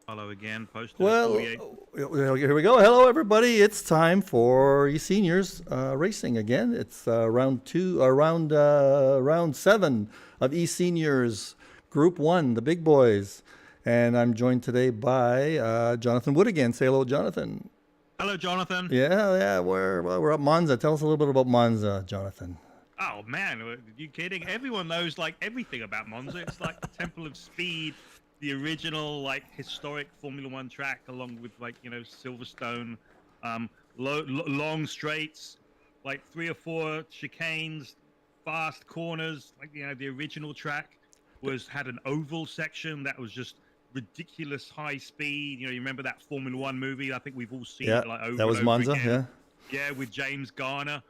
Hello again, posted at Well, 48. here we go. Hello, everybody. It's time for eSeniors racing again. It's round 7 of eSeniors Group 1, the big boys. And I'm joined today by Jonathan Wood again. Say hello, Jonathan. Hello, Jonathan. Yeah, we're at MONZA. Tell us a little bit about MONZA, Jonathan. Oh man, are you kidding? Everyone knows like everything about Monza. It's like the Temple of Speed, the original like historic Formula One track, along with like Silverstone, long straights, like 3 or 4 chicanes, fast corners. Like the original track had an oval section that was just ridiculous high speed. You remember that Formula One movie? I think we've all seen Yeah, it like that over and was over MONZA. again. Yeah. Yeah, with James Garner.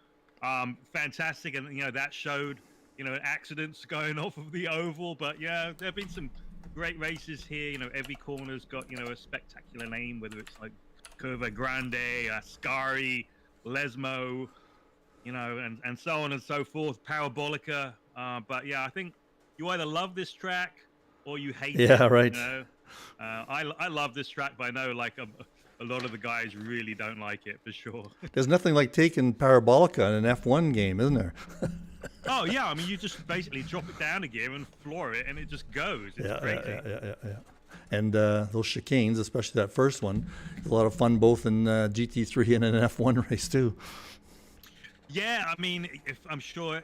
Fantastic, and that showed accidents going off of the oval. But yeah, there have been some great races here. Every corner's got a spectacular name, whether it's like Curva Grande, Ascari, Lesmo, and so on and so forth, Parabolica. But yeah, I think you either love this track or you hate it. Yeah, right. I love this track, but I know like a lot of the guys really don't like it for sure. There's nothing like taking Parabolica in an F1 game, isn't there? Oh yeah, I mean you just basically drop it down a gear and floor it, and it just goes. It's crazy. Yeah. And those chicanes, especially that first one, is a lot of fun both in GT3 and an F1 race too. Yeah, I mean, if I'm sure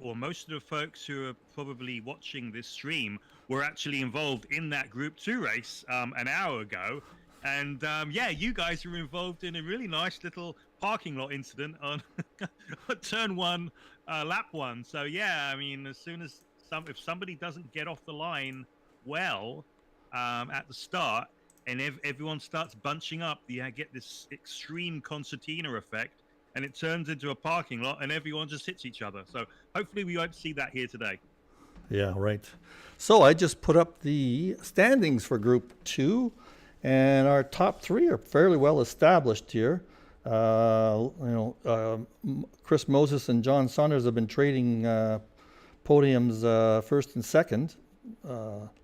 or most of the folks who are probably watching this stream were actually involved in that Group 2 race an hour ago. And yeah, you guys were involved in a really nice little parking lot incident on turn 1, lap 1. So yeah, I mean, as soon as if somebody doesn't get off the line well at the start, and everyone starts bunching up, you get this extreme concertina effect, and it turns into a parking lot, and everyone just hits each other. So hopefully we won't see that here today. Yeah, right. So I just put up the standings for Group 2, and our top 3 are fairly well established here. Chris Moses and John Saunders have been trading podiums first and second.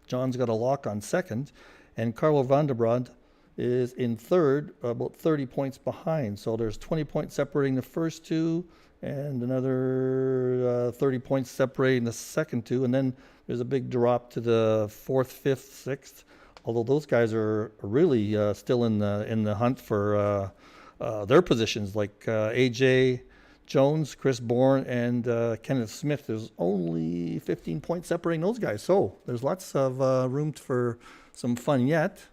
John's got a lock on second, and Carlo Vanderbrand is in third, about 30 points behind. So there's 20 points separating the first two, and another 30 points separating the second two, and then there's a big drop to the fourth, fifth, sixth. Although those guys are really still in the hunt for their positions, like AJ Jones, Chris Bourne, and Kenneth Smith. There's only 15 points separating those guys, so there's lots of room for some fun yet.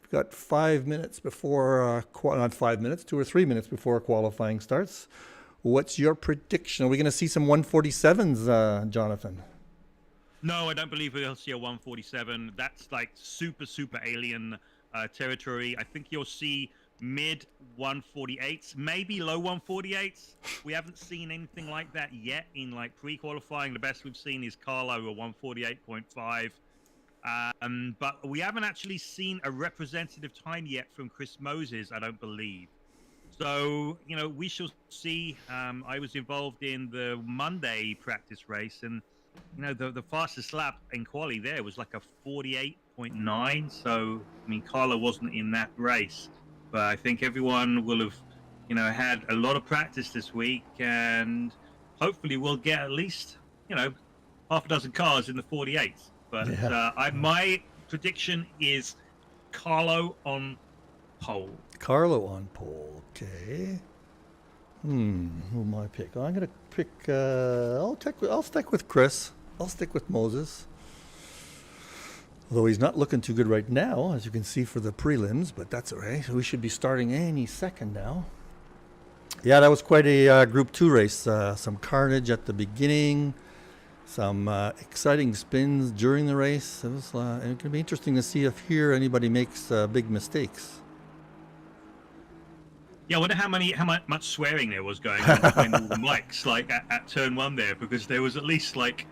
We've got 5 minutes before, not 5 minutes, 2 or 3 minutes before qualifying starts. What's your prediction? Are we going to see some 147s, Jonathan? No, I don't believe we'll see a 147. That's like super alien territory. I think you'll see mid 148s, maybe low 148s. We haven't seen anything like that yet in like pre-qualifying. The best we've seen is Carlo a 148.5. But we haven't actually seen a representative time yet from Chris Moses, I don't believe. So, we shall see. I was involved in the Monday practice race, and the fastest lap in quali there was like a 48.9. So, I mean, Carlo wasn't in that race, but I think everyone will have, had a lot of practice this week, and hopefully we'll get at least, half a dozen cars in the 48s. But yeah. My prediction is Carlo on pole. Carlo on pole, okay. Who am I pick? I'm gonna pick. I'll stick with Chris. I'll stick with Moses. Although he's not looking too good right now, as you can see for the prelims, but that's all right. We should be starting any second now. Yeah, that was quite a Group 2 race. Some carnage at the beginning, some exciting spins during the race. It was. It can be interesting to see if here anybody makes big mistakes. Yeah, I wonder how much swearing there was going on between all the mics, like at turn 1 there, because there was at least like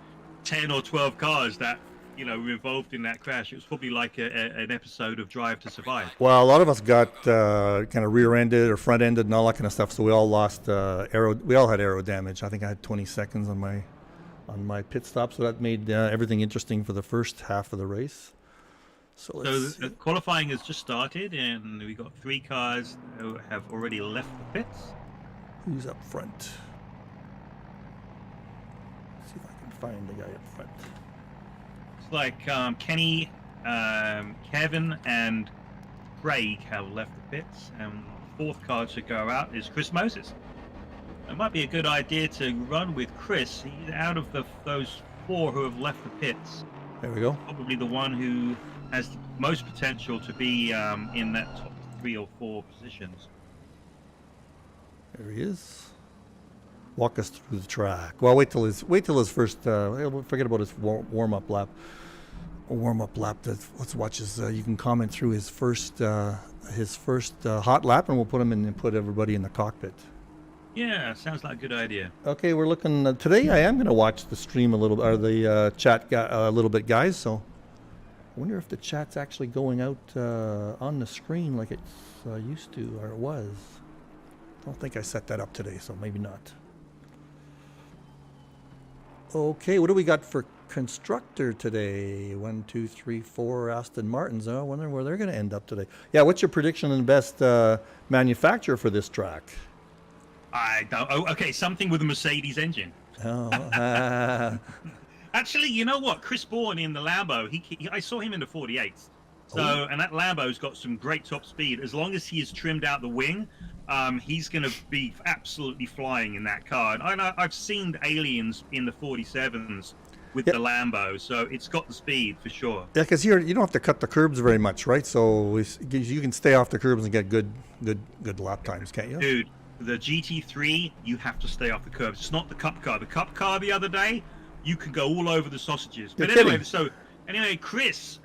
10 or 12 cars that were involved in that crash. It was probably like an episode of Drive to Survive. Well, a lot of us got kind of rear-ended or front-ended and all that kind of stuff, so we all lost aero. We all had aero damage. I think I had 20 seconds on my pit stop, so that made everything interesting for the first half of the race. So So let's the see. qualifying has just started, and we got 3 cars who have already left the pits. Who's up front? Let's see if I can find the guy up front. It's like Kenny, Kevin, and Craig have left the pits, and the 4th car to go out is Chris Moses. It might be a good idea to run with Chris. He's out of those 4 who have left the pits. There we go. Probably the one who has the most potential to be in that top 3 or 4 positions. There he is. Walk us through the track. Well, wait till his first. Forget about his warm up lap. Let's watch his. You can comment through his first hot lap, and we'll put him in and put everybody in the cockpit. Yeah, sounds like a good idea. Okay, we're looking today. I am going to watch the stream a little, or the chat a little bit, guys. So, I wonder if the chat's actually going out on the screen like it's used to, or it was. I don't think I set that up today, so maybe not. Okay, what do we got for constructor today? 1, 2, 3, 4 Aston Martins. I wonder where they're going to end up today. Yeah, what's your prediction and best manufacturer for this track? I don't. Oh, okay, something with a Mercedes engine. Oh, Actually, you know what? Chris Bourne in the Lambo, I saw him in the 48s. So, and that Lambo's got some great top speed. As long as he has trimmed out the wing, he's going to be absolutely flying in that car. And I've seen aliens in the 47s with the Lambo, so it's got the speed for sure. Yeah, because you don't have to cut the curbs very much, right? So you can stay off the curbs and get good lap times, can't you? Dude, the GT3, you have to stay off the curbs. It's not the Cup car. The Cup car the other day, you could go all over the sausages. You're But anyway, kidding. Anyway, Chris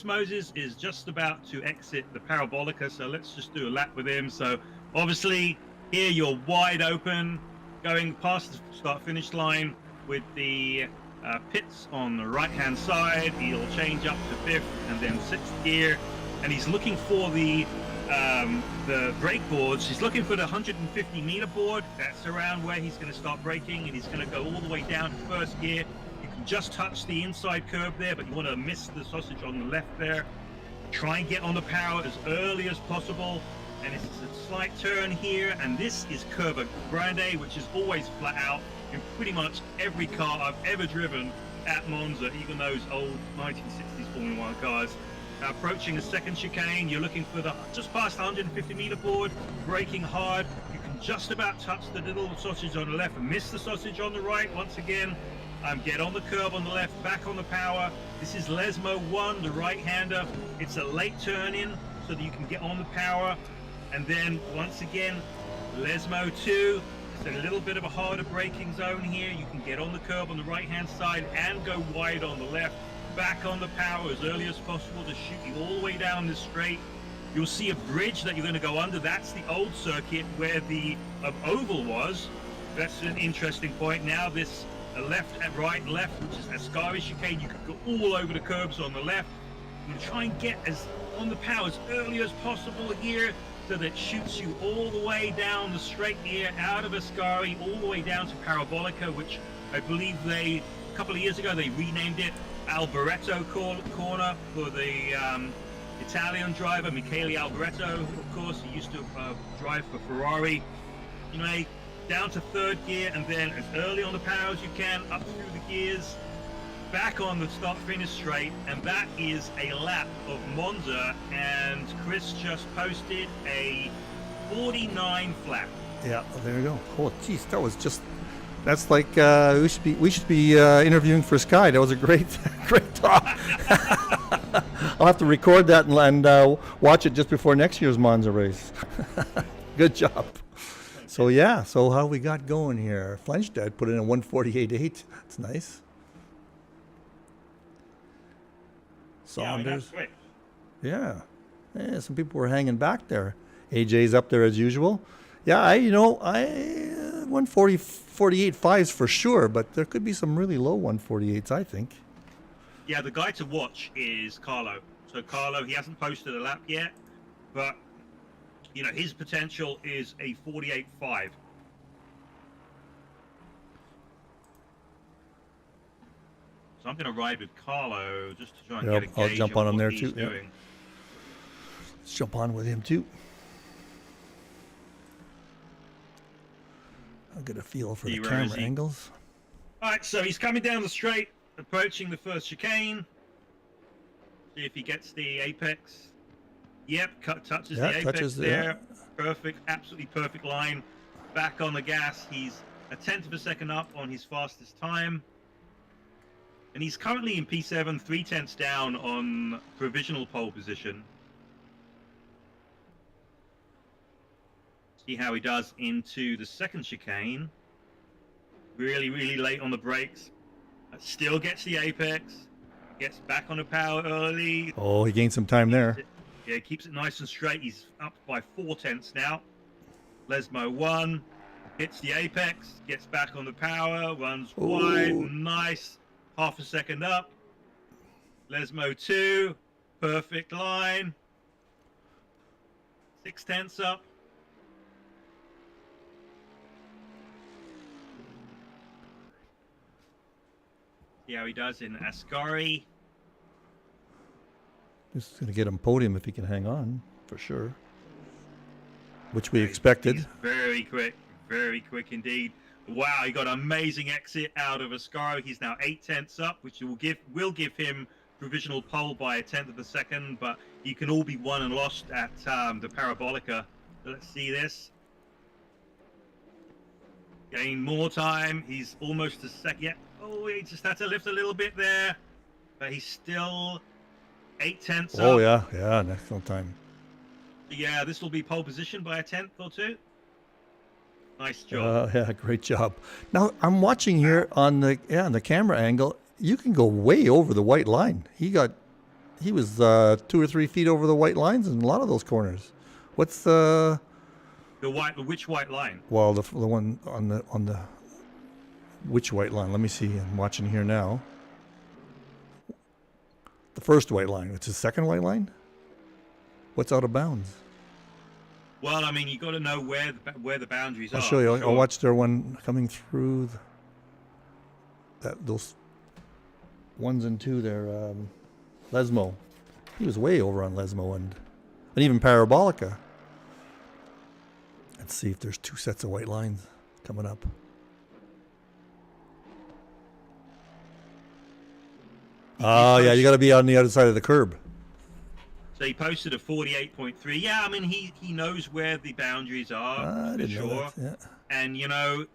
Moses is just about to exit the Parabolica, so let's just do a lap with him. So obviously here you're wide open, going past the start-finish line with the pits on the right-hand side. He'll change up to 5th and then 6th gear, and he's looking for the brake boards. He's looking for the 150-meter board. That's around where he's going to start braking, and he's going to go all the way down to 1st gear. Just touch the inside curb there, but you want to miss the sausage on the left there. Try and get on the power as early as possible, and it's a slight turn here, and this is Curva Grande, which is always flat out in pretty much every car I've ever driven at Monza, even those old 1960s Formula 1 cars. Approaching a 2nd chicane, you're looking for the just past the 150-meter board, braking hard. You can just about touch the little sausage on the left and miss the sausage on the right once again. Get on the curb on the left, back on the power. This is Lesmo 1, the right-hander. It's a late turn-in so that you can get on the power. And then, once again, Lesmo 2. It's a little bit of a harder braking zone here. You can get on the curb on the right-hand side and go wide on the left. Back on the power as early as possible to shoot you all the way down the straight. You'll see a bridge that you're going to go under. That's the old circuit where the oval was. That's an interesting point. Now this left and right, which is Ascari chicane. You can go all over the curbs on the left. I'm going to try and get as on the power as early as possible here so that it shoots you all the way down the straight here out of Ascari all the way down to Parabolica, which I believe a couple of years ago they renamed it Alboreto corner for the Italian driver Michele Alboreto. Of course, he used to drive for Ferrari. You know, down to 3rd gear, and then as early on the power as you can, up through the gears, back on the start-finish straight, and that is a lap of Monza, and Chris just posted a 49 flat. Yeah, well, there you go. Oh, geez, that's like we should be interviewing for Sky. That was a great talk. I'll have to record that and watch it just before next year's Monza race. Good job. So yeah, so how we got going here? Flenstad put in a 148.8. That's nice. Saunders. Yeah, some people were hanging back there. AJ's up there as usual. Yeah, I 148.5s for sure, but there could be some really low 148s, I think. Yeah, the guy to watch is Carlo. So Carlo, he hasn't posted a lap yet, but you know, his potential is a 48.5. So I'm going to ride with Carlo just to try and Yep, get a I'll gauge jump of on him what there he's too, yeah. doing. Let's jump on with him too. I'll get a feel for the Where camera is he? angles. All right, so he's coming down the straight, approaching the first chicane. See if he gets the apex. Yep, touches Yeah, the apex touches the- there. Perfect, absolutely perfect line. Back on the gas. He's a tenth of a second up on his fastest time. And he's currently in P7, 3/10 down on provisional pole position. See how he does into the second chicane. Really, really late on the brakes. Still gets the apex. Gets back on the power early. Oh, he gained some time there. Yeah, keeps it nice and straight. He's up by 4/10 now. Lesmo 1 hits the apex, gets back on the power, runs wide, nice, half a second up. Lesmo 2, perfect line, 6/10 up. See how he does in Ascari. This is going to get him podium if he can hang on, for sure. Which we expected. He's very quick indeed. Wow, he got an amazing exit out of Ascari. He's now 8/10 up, which will give him provisional pole by a tenth of a second. But you can all be won and lost at the Parabolica. Let's see this. Gain more time. He's almost a second. Yeah. Oh, he just had to lift a little bit there, but he's still 8/10 up. Oh yeah, an excellent time. Yeah, this will be pole position by a tenth or two. Nice job. Yeah, great job. Now I'm watching here on the camera angle. You can go way over the white line. He was 2 or 3 feet over the white lines in a lot of those corners. What's the Which white line? well the one on the which white line? Let me see. I'm watching here now. The first white line. It's the second white line. What's out of bounds? Well, I mean, you got to know where the boundaries are. I'll show you. Sure. I'll watch their one coming through. Those 1s and 2 there. Lesmo. He was way over on Lesmo and even Parabolica. Let's see if there's 2 sets of white lines coming up. Yeah, you got to be on the other side of the curb. So he posted a 48.3. Yeah, I mean, he knows where the boundaries are, I for didn't sure. know that. Yeah. And,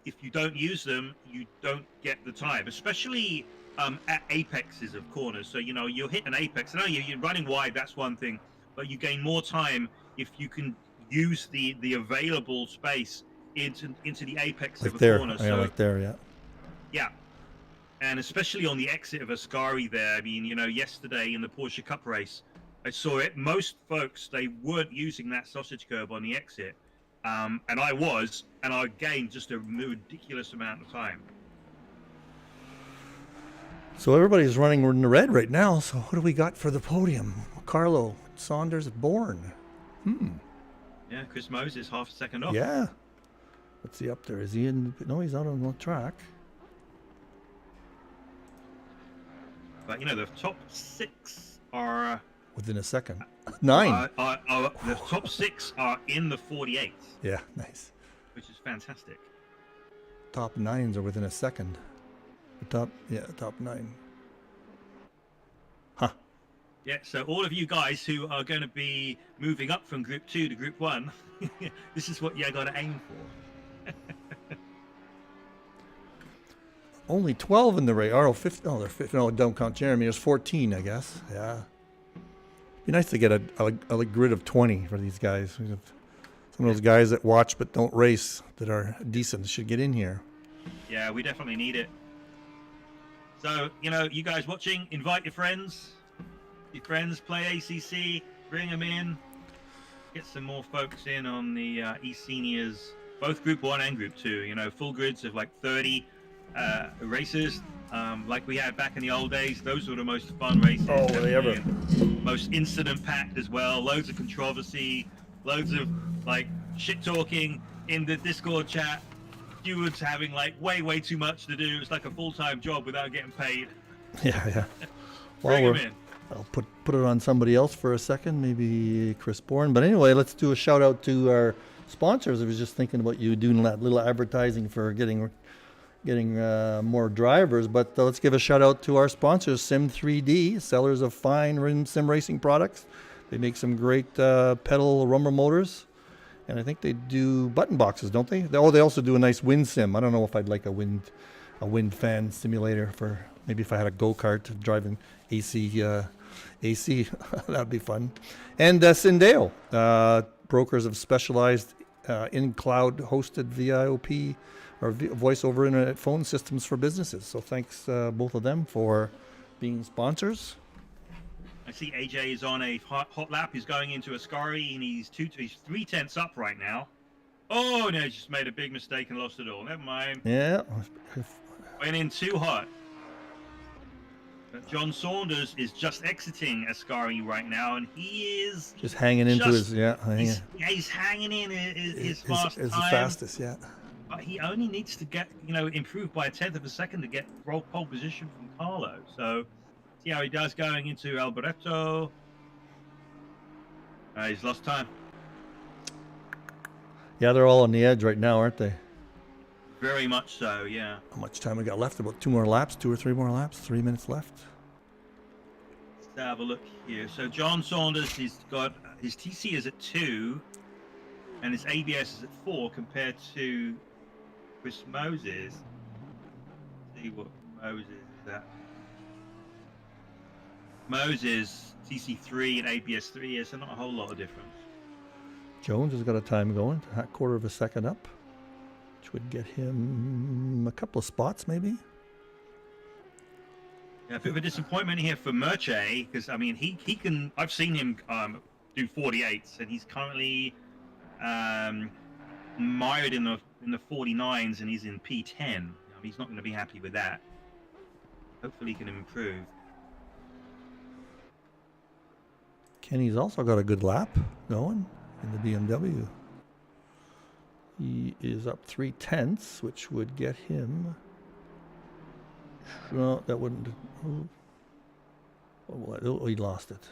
if you don't use them, you don't get the time, especially at apexes of corners. So, you'll hit an apex. I know you're running wide, that's one thing, but you gain more time if you can use the available space into the apex Like of a there. corner. Yeah, like there, yeah. Yeah. And especially on the exit of Ascari there. I mean, yesterday in the Porsche Cup race, I saw it. Most folks, they weren't using that sausage curb on the exit. And I was, and I gained just a ridiculous amount of time. So everybody's running in the red right now. So what do we got for the podium? Carlo, Saunders, Bourne. Yeah, Chris Moses, half a second off. Yeah. What's he up there? Is he in? No, he's out on the track. But, the top 6 are... Within a second. 9. The top 6 are in the 48, Yeah, nice. which is fantastic. Top 9s are within a second. The top 9. Huh. Yeah, so all of you guys who are going to be moving up from Group 2 to Group 1, this is what you got to aim for. Only 12 in the race. Oh, 15. Oh, they're 15. No, don't count Jeremy. There's 14, I guess. Yeah. Be nice to get a grid of 20 for these guys. Some of those guys that watch but don't race that are decent should get in here. Yeah, we definitely need it. So, you guys watching, invite your friends. Your friends play ACC, bring them in. Get some more folks in on the eSeniors, both Group 1 and Group 2. Full grids of like 30 races. Like we had back in the old days. Those were the most fun races. Oh, were they ever? And most incident packed as well. Loads of controversy, loads of shit talking in the Discord chat. Stewards having way too much to do. It's like a full-time job without getting paid. Yeah. Bring Well, him in. I'll put it on somebody else for a second, maybe Chris Bourne. But anyway, let's do a shout out to our sponsors. I was just thinking about you doing that little advertising for getting more drivers. But let's give a shout out to our sponsors, Sim3D, sellers of fine sim racing products. They make some great pedal rumble motors, and I think they do button boxes, don't they? They also do a nice wind sim. I don't know if I'd like a wind fan simulator for maybe if I had a go-kart driving AC. That'd be fun. And Syndeo, brokers of specialized in cloud hosted VIOP or voice over internet phone systems for businesses. So thanks both of them for being sponsors. I see AJ is on a hot lap. He's going into Ascari, and he's 3/10 up right now. Oh no, he just made a big mistake and lost it all. Never mind. Yeah. Went in too hot. But John Saunders is just exiting Ascari right now, and he is just hanging into his he's hanging in his fast time. His fastest, yeah. But he only needs to get improve by 1/10 of a second to get pole position from Carlo. So see how he does going into Alboreto. He's lost time. Yeah, they're all on the edge right now, aren't they? Very much so, yeah. How much time we got left? About 2 more laps, 2 or 3 more laps, 3 minutes left. Let's have a look here. So John Saunders, he's got his TC is at 2, and his ABS is at 4 compared to Chris Moses. Let's see what Moses is at. Moses TC3 and ABS 3 is so not a whole lot of difference. Jones has got a time going, a quarter of a second up, which would get him a couple of spots maybe. Yeah, a bit of a disappointment here for Merche, because I mean he can. I've seen him do 48s, and he's currently mired in the 49s, and he's in P10. He's not going to be happy with that. Hopefully, he can improve. Kenny's also got a good lap going in the BMW. He is up 3/10, which would get him. No, that wouldn't. Oh, he lost it.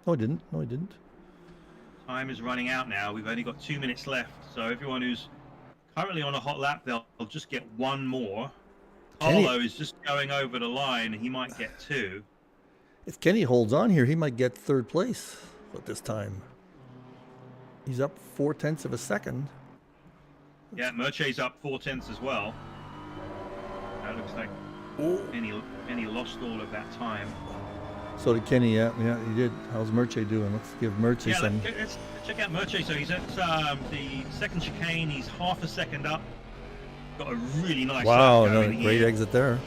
No, he didn't. No, he didn't. Time is running out now. We've only got 2 minutes left. So everyone who's currently on a hot lap, they'll just get one more. Carlo is just going over the line. He might get 2. If Kenny holds on here, he might get 3rd place at this time. He's up 4/10 of a second. Yeah, Merche's up 4/10 as well. That looks like Kenny lost all of that time. So did Kenny, yeah, he did. How's Merche doing? Let's give Merche some. Let's check out Merche. So he's at the second chicane. He's half a second up. Got a really nice. Wow, great exit there.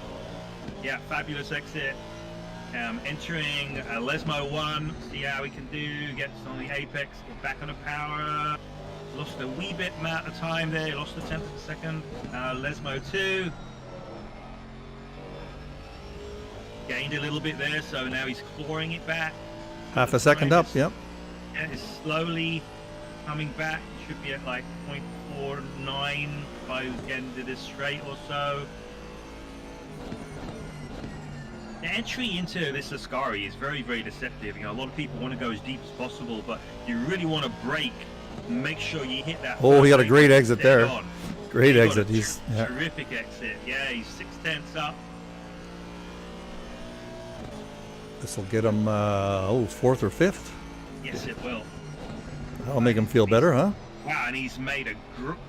Yeah, fabulous exit. Entering Lesmo 1, see how he can do, gets on the apex, get back on the power, lost a wee bit amount of time there, lost a 10th of a second. Lesmo 2, gained a little bit there, so now he's clawing it back. Half a second up, yep. Yeah, it's slowly coming back, should be at like 0.49 by the end of this straight or so. The entry into this Ascari is very, very deceptive. A lot of people want to go as deep as possible, but you really want to brake. Make sure you hit that. Oh, he got a great exit there. On. Great exit. He's terrific exit. Yeah, he's 6/10 up. This will get him 4th or 5th. Yes, it will. That'll make him feel better, huh? Wow, and he's made a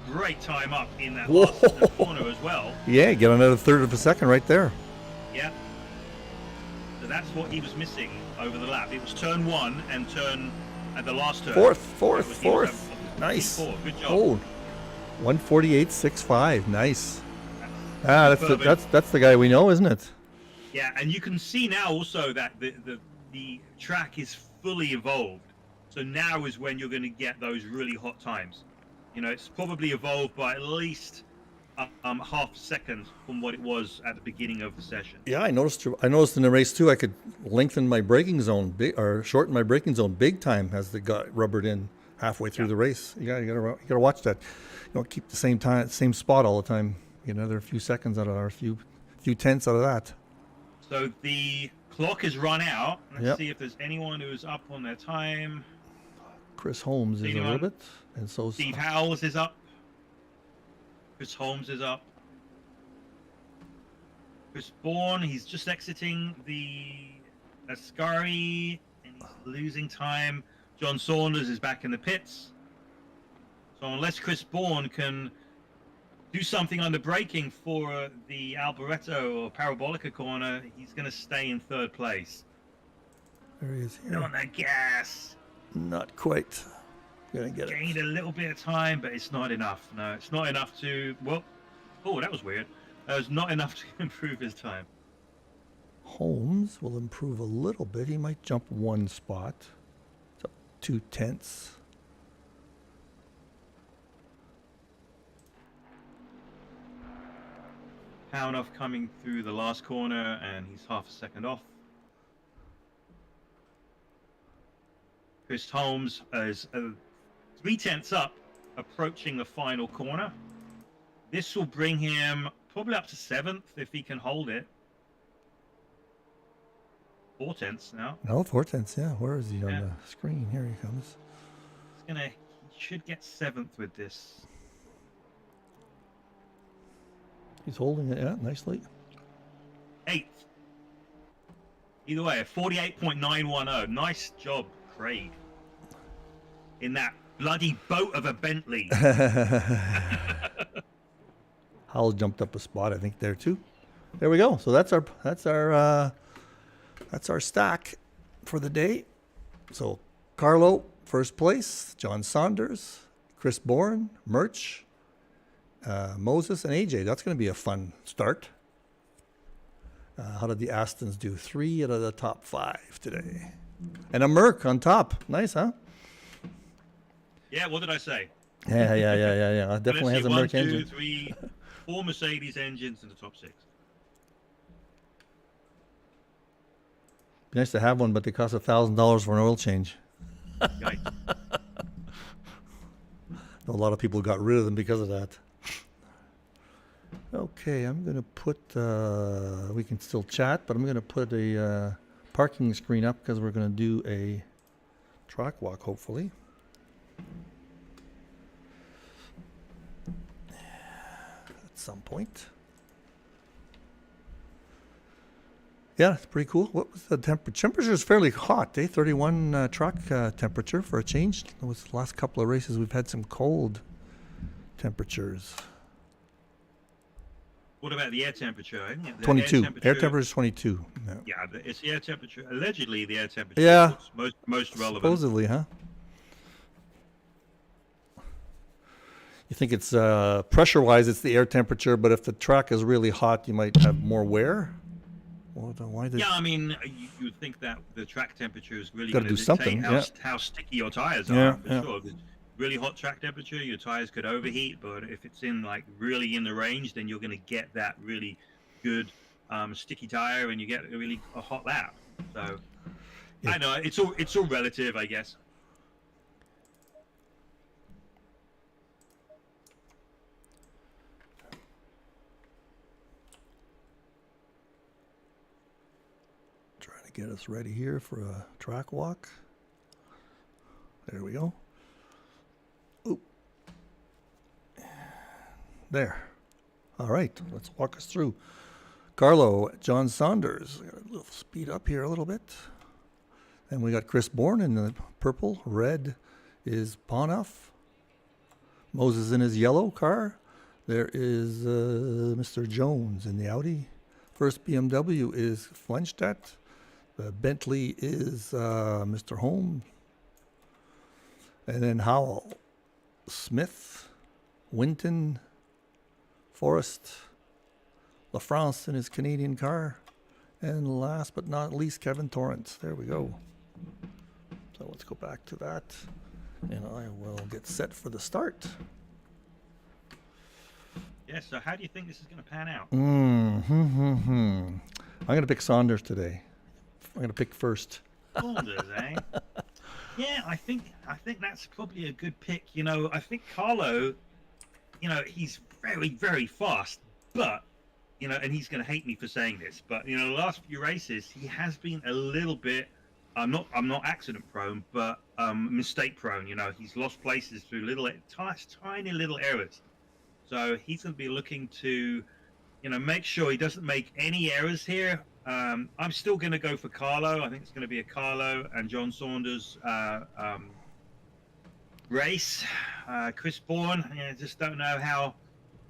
great time up in that last corner as well. Yeah, get another 1/3 of a second right there. Yeah. That's what he was missing over the lap. It was turn 1 and turn at the last turn. Fourth. Nice. Good job. Oh, 148.65. Nice. That's the guy we know, isn't it? Yeah, and you can see now also that the track is fully evolved. So now is when you're going to get those really hot times. It's probably evolved by at least half a second from what it was at the beginning of the session. Yeah, I noticed in the race too. I could lengthen my braking zone or shorten my braking zone big time as they got rubbered in halfway through the race. You gotta watch that. Keep the same spot all the time. Get another few seconds out of a few tenths out of that. So the clock has run out. Let's Yep. see if there's anyone who's up on their time. Chris Holmes is a little Anyone? bit, and so Steve Howells is up. Chris Holmes is up. Chris Bourne, he's just exiting the Ascari, and he's losing time. John Saunders is back in the pits. So unless Chris Bourne can do something on the braking for the Alboreto or Parabolica corner, he's going to stay in third place. there he is here. On the gas. Not quite. Gonna get Gained it. a little bit of time, but it's not enough. No, it's not enough to... Well, oh, that was weird. That was not enough to improve his time. Holmes will improve a little bit. He might jump one spot. It's up 2/10. Poundoff coming through the last corner, and he's half a second off. Chris Holmes is 3/10 up, approaching the final corner. This will bring him probably up to 7th if he can hold it. 4/10 now. No, 4/10. Yeah, where is he on Yeah. the screen? Here he comes. He should get 7th with this. He's holding it, yeah, nicely. 8th. Either way, 48.910. Nice job, Craig. In that bloody boat of a Bentley. Howell jumped up a spot, I think, there too. There we go. So that's our stack for the day. So Carlo, first place. John Saunders, Chris Bourne, Murch, Moses, and AJ. That's going to be a fun start. How did the Astons do? 3 out of the top 5 today. And a Merc on top. Nice, huh? Yeah, what did I say? Yeah. It definitely has a Merc engine. 1, 2, 3, 4 Mercedes engines in the top 6. Be nice to have one, but they cost $1,000 for an oil change. Yikes. A lot of people got rid of them because of that. Okay, I'm going to put, we can still chat, but I'm going to put a parking screen up because we're going to do a track walk, hopefully. At some point. Yeah, it's pretty cool. What was the temperature? Temperature is fairly hot, eh? 31 track temperature for a change. Those last couple of races, we've had some cold temperatures. What about the air temperature? I think the 22. Air temperature is 22. Yeah. Yeah, it's the air temperature. Allegedly, the air temperature Yeah. is most relevant. Supposedly, huh? You think it's pressure-wise, it's the air temperature, but if the track is really hot, you might have more wear? Well, then why did... Yeah, I mean, you would think that the track temperature is really Gotta going to do something, dictate how sticky your tires are. Yeah, For yeah. sure. If it's really hot track temperature, your tires could overheat, but if it's in really in the range, then you're going to get that really good sticky tire, and you get a hot lap. So Yeah. I know it's all relative, I guess. Trying to get us ready here for a track walk. There we go. Oop. There. All right, let's walk us through. Carlo, John Saunders. Got a little speed up here a little bit. And we got Chris Bourne in the purple. Red is Ponoff. Moses in his yellow car. There is Mr. Jones in the Audi. First BMW is Flenstadt. The Bentley is Mr. Holmes. And then Howell, Smith, Winton, Forrest, LaFrance in his Canadian car. And last but not least, Kevin Torrance. There we go. So let's go back to that. And I will get set for the start. Yeah, so how do you think this is going to pan out? I'm going to pick Saunders today. I'm going to pick first. Saunders, eh? Yeah, I think that's probably a good pick. You know, I think Carlo, he's very, very fast, but you know, and he's going to hate me for saying this, but you know, the last few races he has been a little bit. I'm not accident prone, but mistake prone. You know, he's lost places through tiny little errors. So he's going to be looking to, you know, make sure he doesn't make any errors here. I'm still going to go for Carlo. I think it's going to be a Carlo and John Saunders race. Chris Bourne, I just don't know how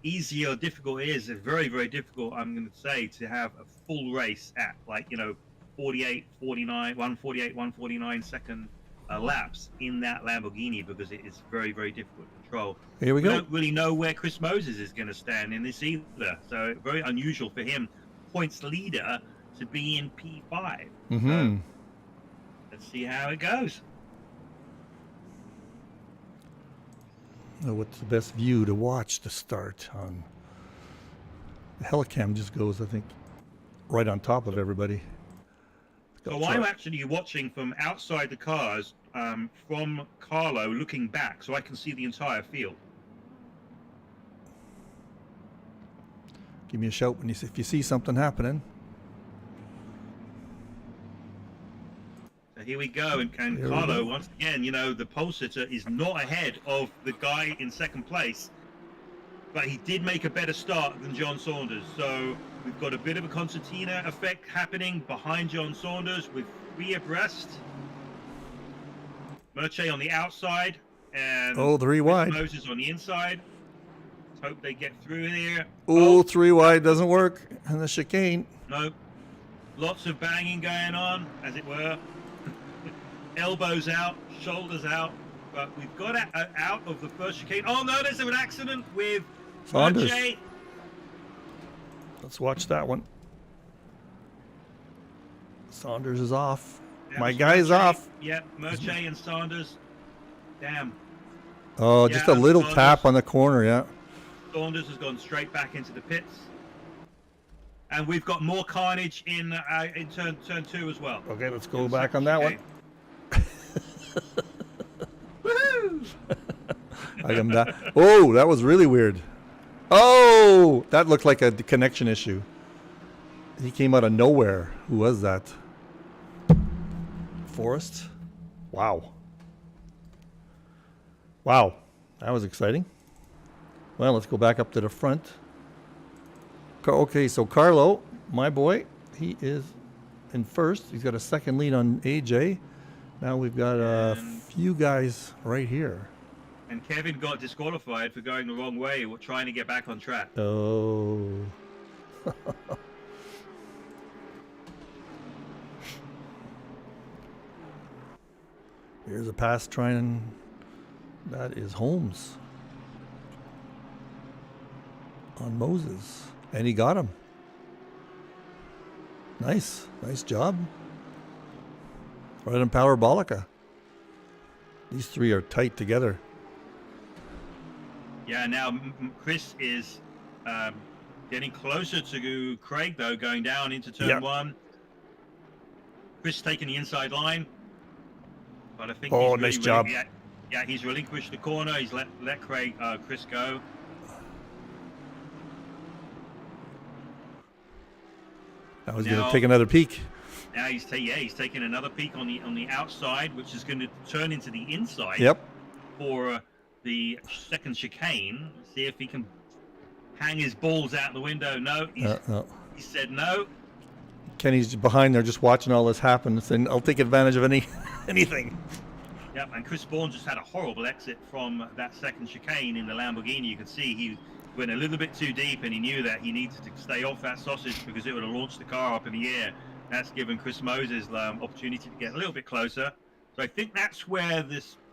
easy or difficult it is. It's very, very difficult, I'm going to say, to have a full race at, like, you know, 48, 49, 148, 149 second laps in that Lamborghini, because it is very, very difficult to control. Here we go. Don't really know where Chris Moses is going to stand in this either. So very unusual for him, points leader, to be in P5. Mm-hmm. So let's see how it goes. What's the best view to watch the start on? The helicam just goes, I think, right on top of everybody. So I'm actually watching from outside the cars, from Carlo, looking back, so I can see the entire field. Give me a shout when if you see something happening. So here we go, and Carlo, once again, you know, the pole sitter is not ahead of the guy in second place, but he did make a better start than John Saunders. So we've got a bit of a concertina effect happening behind John Saunders with 3 abreast. Merche on the outside, and 3 wide. Moses on the inside. Let's hope they get through here. Oh, 3 wide doesn't work, and the chicane. No, lots of banging going on, as it were. Elbows out, shoulders out, but we've got out of the first chicane. Oh no, there's an accident with Saunders. Merche. Let's watch that one. Saunders is off. My guy's off. Yep, Merche and Saunders. Damn. Oh, just a little Saunders. tap on the corner, yeah. Saunders has gone straight back into the pits. And we've got more carnage in turn 2 as well. Okay, let's go back on that one. Woohoo! I am that. Oh, that was really weird. Oh, that looked like a connection issue. He came out of nowhere. Who was that? Forrest? Wow. Wow. That was exciting. Well, let's go back up to the front. Okay, so Carlo, my boy, he is in first. He's got a second lead on AJ. Now we've got a few guys right here. And Kevin got disqualified for going the wrong way, trying to get back on track. Oh. Here's a pass trying. That is Holmes on Moses. And he got him. Nice. Nice job. Right on Parabolica. These 3 are tight together. Yeah, now Chris is getting closer to Craig, though, going down into turn 1. Chris taking the inside line. But I think he's nice job. Yeah, he's relinquished the corner. He's let Chris go. Now he's going to take another peek. Now he's taking another peek on the outside, which is going to turn into the inside. Yep. For the second chicane. See if he can hang his balls out the window. No, no. He said no. Kenny's behind there just watching all this happen, saying, I'll take advantage of anything. Yep, and Chris Bourne just had a horrible exit from that second chicane in the Lamborghini. You could see he went a little bit too deep, and he knew that he needed to stay off that sausage because it would have launched the car up in the air. That's given Chris Moses the opportunity to get a little bit closer. So I think that's where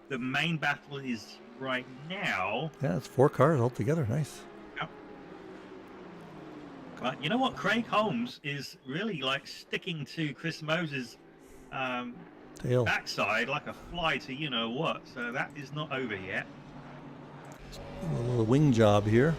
the main battle is right now. Yeah, it's 4 cars all together. Nice. Yep. But you know what? Craig Holmes is really like sticking to Chris Moses' tail backside like a fly to you know what. So that is not over yet. A little wing job here.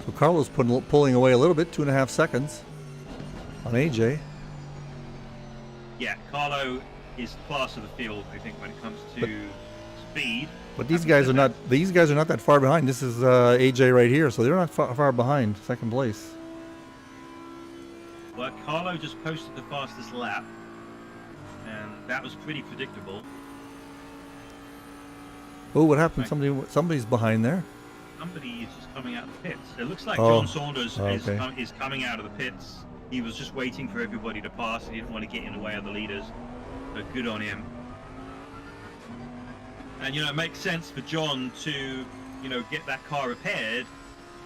So Carlos pulling away a little bit, 2.5 seconds on AJ. yeah, Carlo is class of the field, I think, when it comes to speed. But these guys are not. These guys are not that far behind. This is AJ right here, so they're not far behind second place. Well, Carlo just posted the fastest lap, and that was pretty predictable. Oh, what happened? Somebody's behind there. Somebody is just coming out of the pits. It looks like Oh. John Saunders Okay. is coming out of the pits. He was just waiting for everybody to pass. He didn't want to get in the way of the leaders. So good on him. And, it makes sense for John to, get that car repaired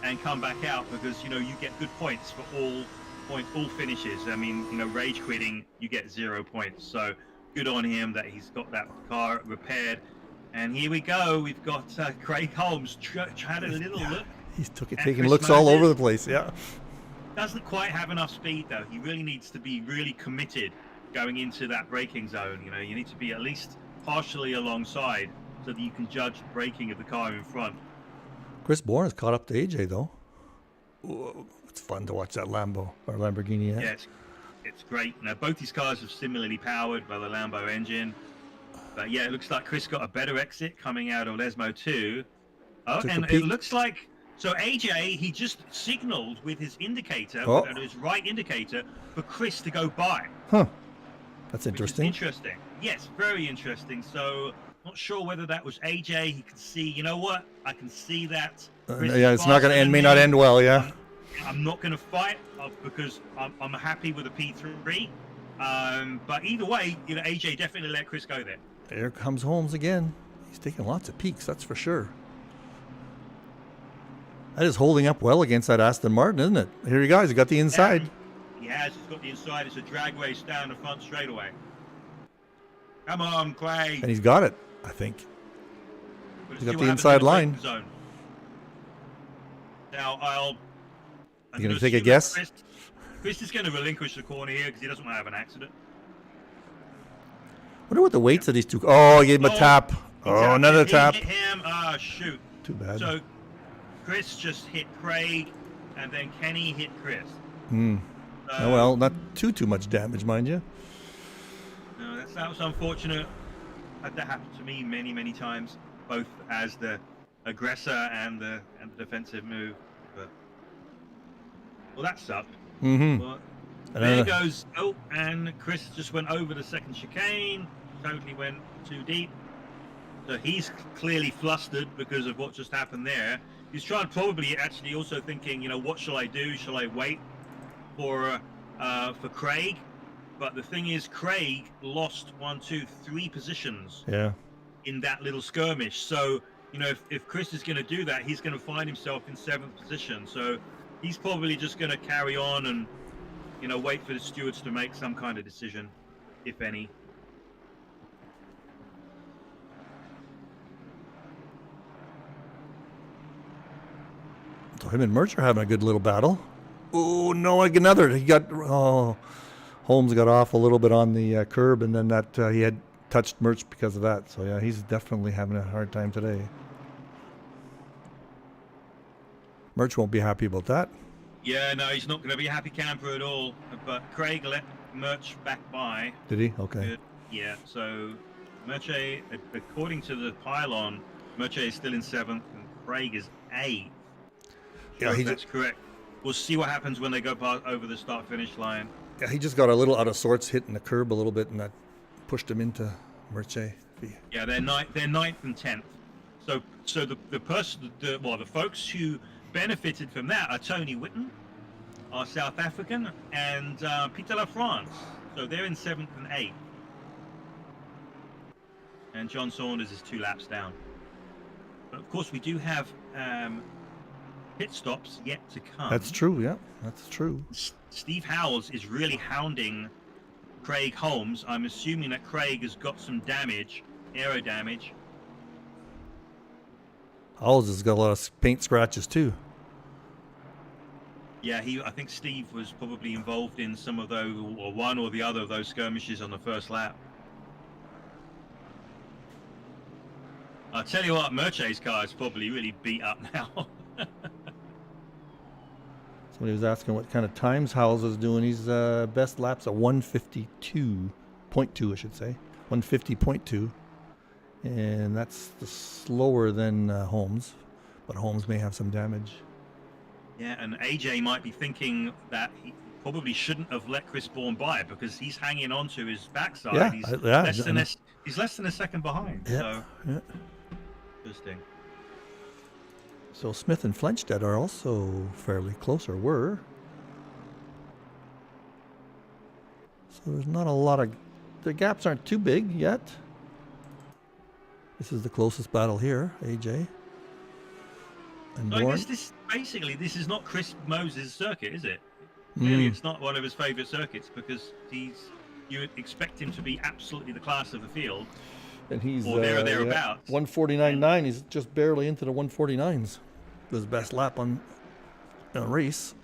and come back out because, you get good points for all finishes. I mean, rage quitting, you get 0 points. So good on him that he's got that car repaired. And here we go. We've got Craig Holmes had a little look. He's taking looks all over the place. Yeah. Doesn't quite have enough speed though. He really needs to be really committed going into that braking zone. You need to be at least partially alongside so that you can judge the braking of the car in front. Chris Bourne has caught up to AJ though. Ooh, it's fun to watch that Lambo or Lamborghini. Yeah, it's great. Both these cars are similarly powered by the Lambo engine. But yeah, it looks like Chris got a better exit coming out of Lesmo 2. Oh, and it looks like, so AJ, he just signaled with his indicator, his right indicator, for Chris to go by. Huh. That's interesting. Interesting. Yes, very interesting. So, not sure whether that was AJ. He can see, you know what? I can see that. Yeah, it's not going to end, may not end well, yeah. I'm not going to fight because I'm happy with a P3. But either way, AJ definitely let Chris go there. There comes Holmes again. He's taking lots of peaks, that's for sure. That is holding up well against that Aston Martin, isn't it? Here he goes. He got the inside. He has. He's got the inside. It's a drag race down the front straightaway. Come on, Craig. And he's got it, I think. He's got the inside line. Now, You going to take a guess? Chris is going to relinquish the corner here because he doesn't want to have an accident. Wonder what the weights of these two. Oh, he gave him a tap. Oh, another tap. He hit him. Ah, shoot. Too bad. So Chris just hit Craig, and then Kenny hit Chris. Oh, well, not too much damage, mind you. No, that was unfortunate. That happened to me many times, both as the aggressor and the defensive move. But well, that sucked. But there goes. Oh, and Chris just went over the second chicane. Totally went too deep. So he's clearly flustered because of what just happened there. He's trying, probably actually also thinking, what shall I do? Shall I wait for Craig? But the thing is, Craig lost 1, 2, 3 positions. Yeah. In that little skirmish. So if Chris is going to do that, he's going to find himself in 7th position. So he's probably just going to carry on and wait for the stewards to make some kind of decision, if any. So him and Merch are having a good little battle. Oh, no, another. Holmes got off a little bit on the curb, and then that he had touched Merch because of that. So, yeah, he's definitely having a hard time today. Merch won't be happy about that. Yeah, no, he's not going to be a happy camper at all. But Craig let Merch back by. Did he? Okay. Good. Yeah, so Merche, according to the pylon, Merche is still in 7th, and Craig is 8th. Yeah, that's correct. We'll see what happens when they go over the start-finish line. Yeah, he just got a little out of sorts, hitting the curb a little bit, and that pushed him into Merche. Yeah, they're 9th and 10th. So the folks who benefited from that are Tony Whitten, our South African, and Peter LaFrance. So they're in 7th and 8th. And John Saunders is 2 laps down. But of course, we do have pit stops yet to come. That's true, yeah. That's true. Steve Howells is really hounding Craig Holmes. I'm assuming that Craig has got some damage, aero damage. Howells has got a lot of paint scratches, too. Yeah, I think Steve was probably involved in some of those, or one or the other of those skirmishes on the first lap. I'll tell you what, Merche's car is probably really beat up now. Somebody was asking what kind of times Howells is doing. He's best laps at 1:52.8. 150.2, I should say. 150.2. And that's slower than Holmes. But Holmes may have some damage. Yeah, and AJ might be thinking that he probably shouldn't have let Chris Bourne by because he's hanging on to his backside. Yeah, He's less than a second behind. Yeah, So yeah. interesting. So Smith and Flenstead are also fairly close, or were. So there's not a lot of... The gaps aren't too big yet. This is the closest battle here, AJ. And So I Bourne. guess this is not Chris Moses' circuit, is it? Clearly, it's not one of his favorite circuits because you would expect him to be absolutely the class of the field. And he's or there or thereabouts. 149.9. He's just barely into the 149s. His best lap on a race.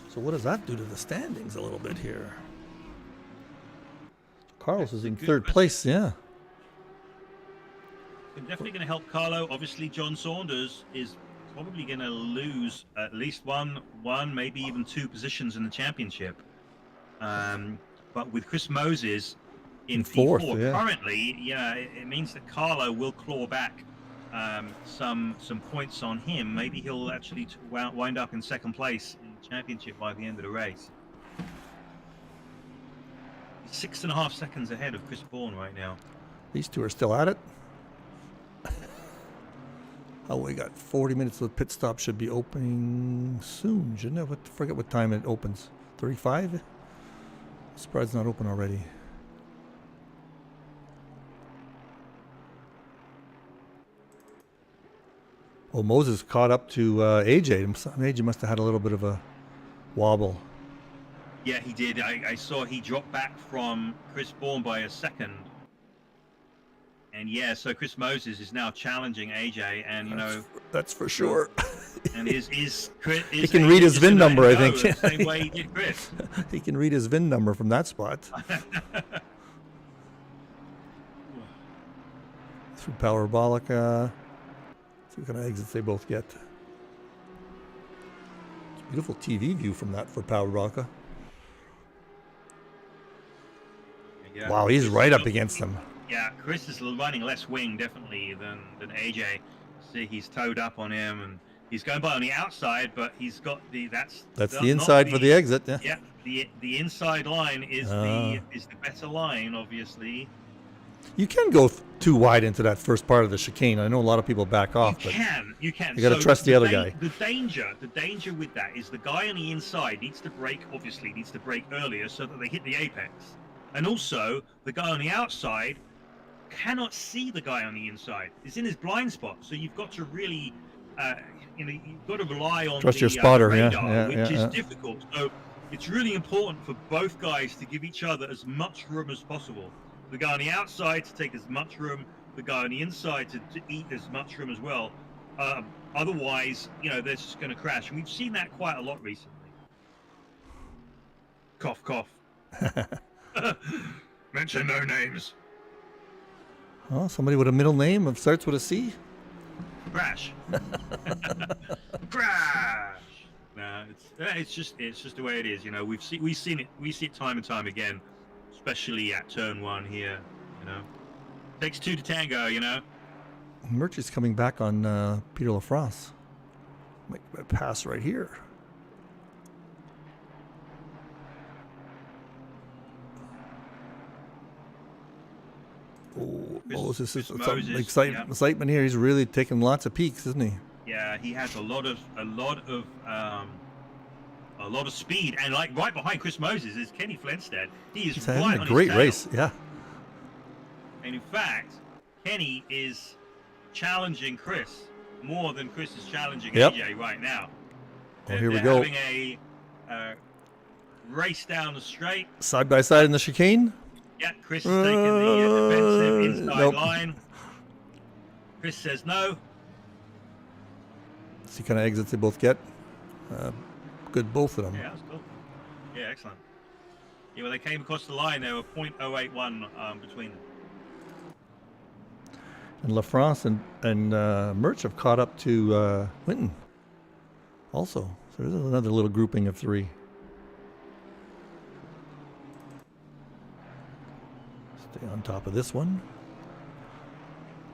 So what does that do to the standings a little bit here? Carlos is in third place, yeah. Definitely going to help Carlo. Obviously, John Saunders is probably going to lose at least one, maybe even two positions in the championship. But with Chris Moses in fourth, P4 currently, it means that Carlo will claw back some points on him. Maybe he'll actually wind up in second place in the championship by the end of the race. He's 6.5 seconds ahead of Chris Bourne right now. These two are still at it. Oh, we got 40 minutes. The pit stop should be opening soon, shouldn't it? Forget what time it opens. 35? Surprised it's not open already. Oh, Moses caught up to AJ. AJ must have had a little bit of a wobble. Yeah, he did. I saw he dropped back from Chris Bourne by a second. And yeah, so Chris Moses is now challenging AJ, and that's for sure. And Chris, he can read his VIN number, I think. The same way he did Chris. He can read his VIN number from that spot. Through Parabolica. See what kind of exits they both get. It's a beautiful TV view from that for Parabolica. Yeah, wow, he's right up against them. Yeah, Chris is running less wing definitely than AJ. See, he's towed up on him, and he's going by on the outside, but he's got that's the inside for the exit. Yeah, the inside line is the better line, obviously. You can go too wide into that first part of the chicane. I know a lot of people back off. You can. You got to trust the other guy. The danger with that is the guy on the inside needs to brake earlier so that they hit the apex, and also the guy on the outside cannot see the guy on the inside. It's in his blind spot, so you've got to really, you've got to rely on trust your spotter, radar, which is difficult. So it's really important for both guys to give each other as much room as possible. The guy on the outside to take as much room, the guy on the inside to eat as much room as well. Otherwise, they're just going to crash. And we've seen that quite a lot recently. Cough, cough. Mention no names. Oh, somebody with a middle name that starts with a C? Crash. Crash. No, it's just the way it is. We see it time and time again, especially at turn one here. Takes two to tango. Murch is coming back on Peter Lafrance. Make a pass right here. Oh, Moses is some excitement here. He's really taking lots of peaks, isn't he? Yeah, he has a lot of speed, and like right behind Chris Moses is Kenny Flenstead. He's having a great race, yeah. And in fact, Kenny is challenging Chris more than Chris is challenging AJ right now. Oh, here we go. Having a race down the straight, side by side in the chicane. Yeah, Chris is taking the defensive inside line. Chris says no. See kind of exits they both get. Good, both of them. Yeah, that's cool. Yeah, excellent. Yeah, when they came across the line, there were 0.081 between them. And Lafrance and Murch have caught up to Winton also. So there's another little grouping of three. Stay on top of this one.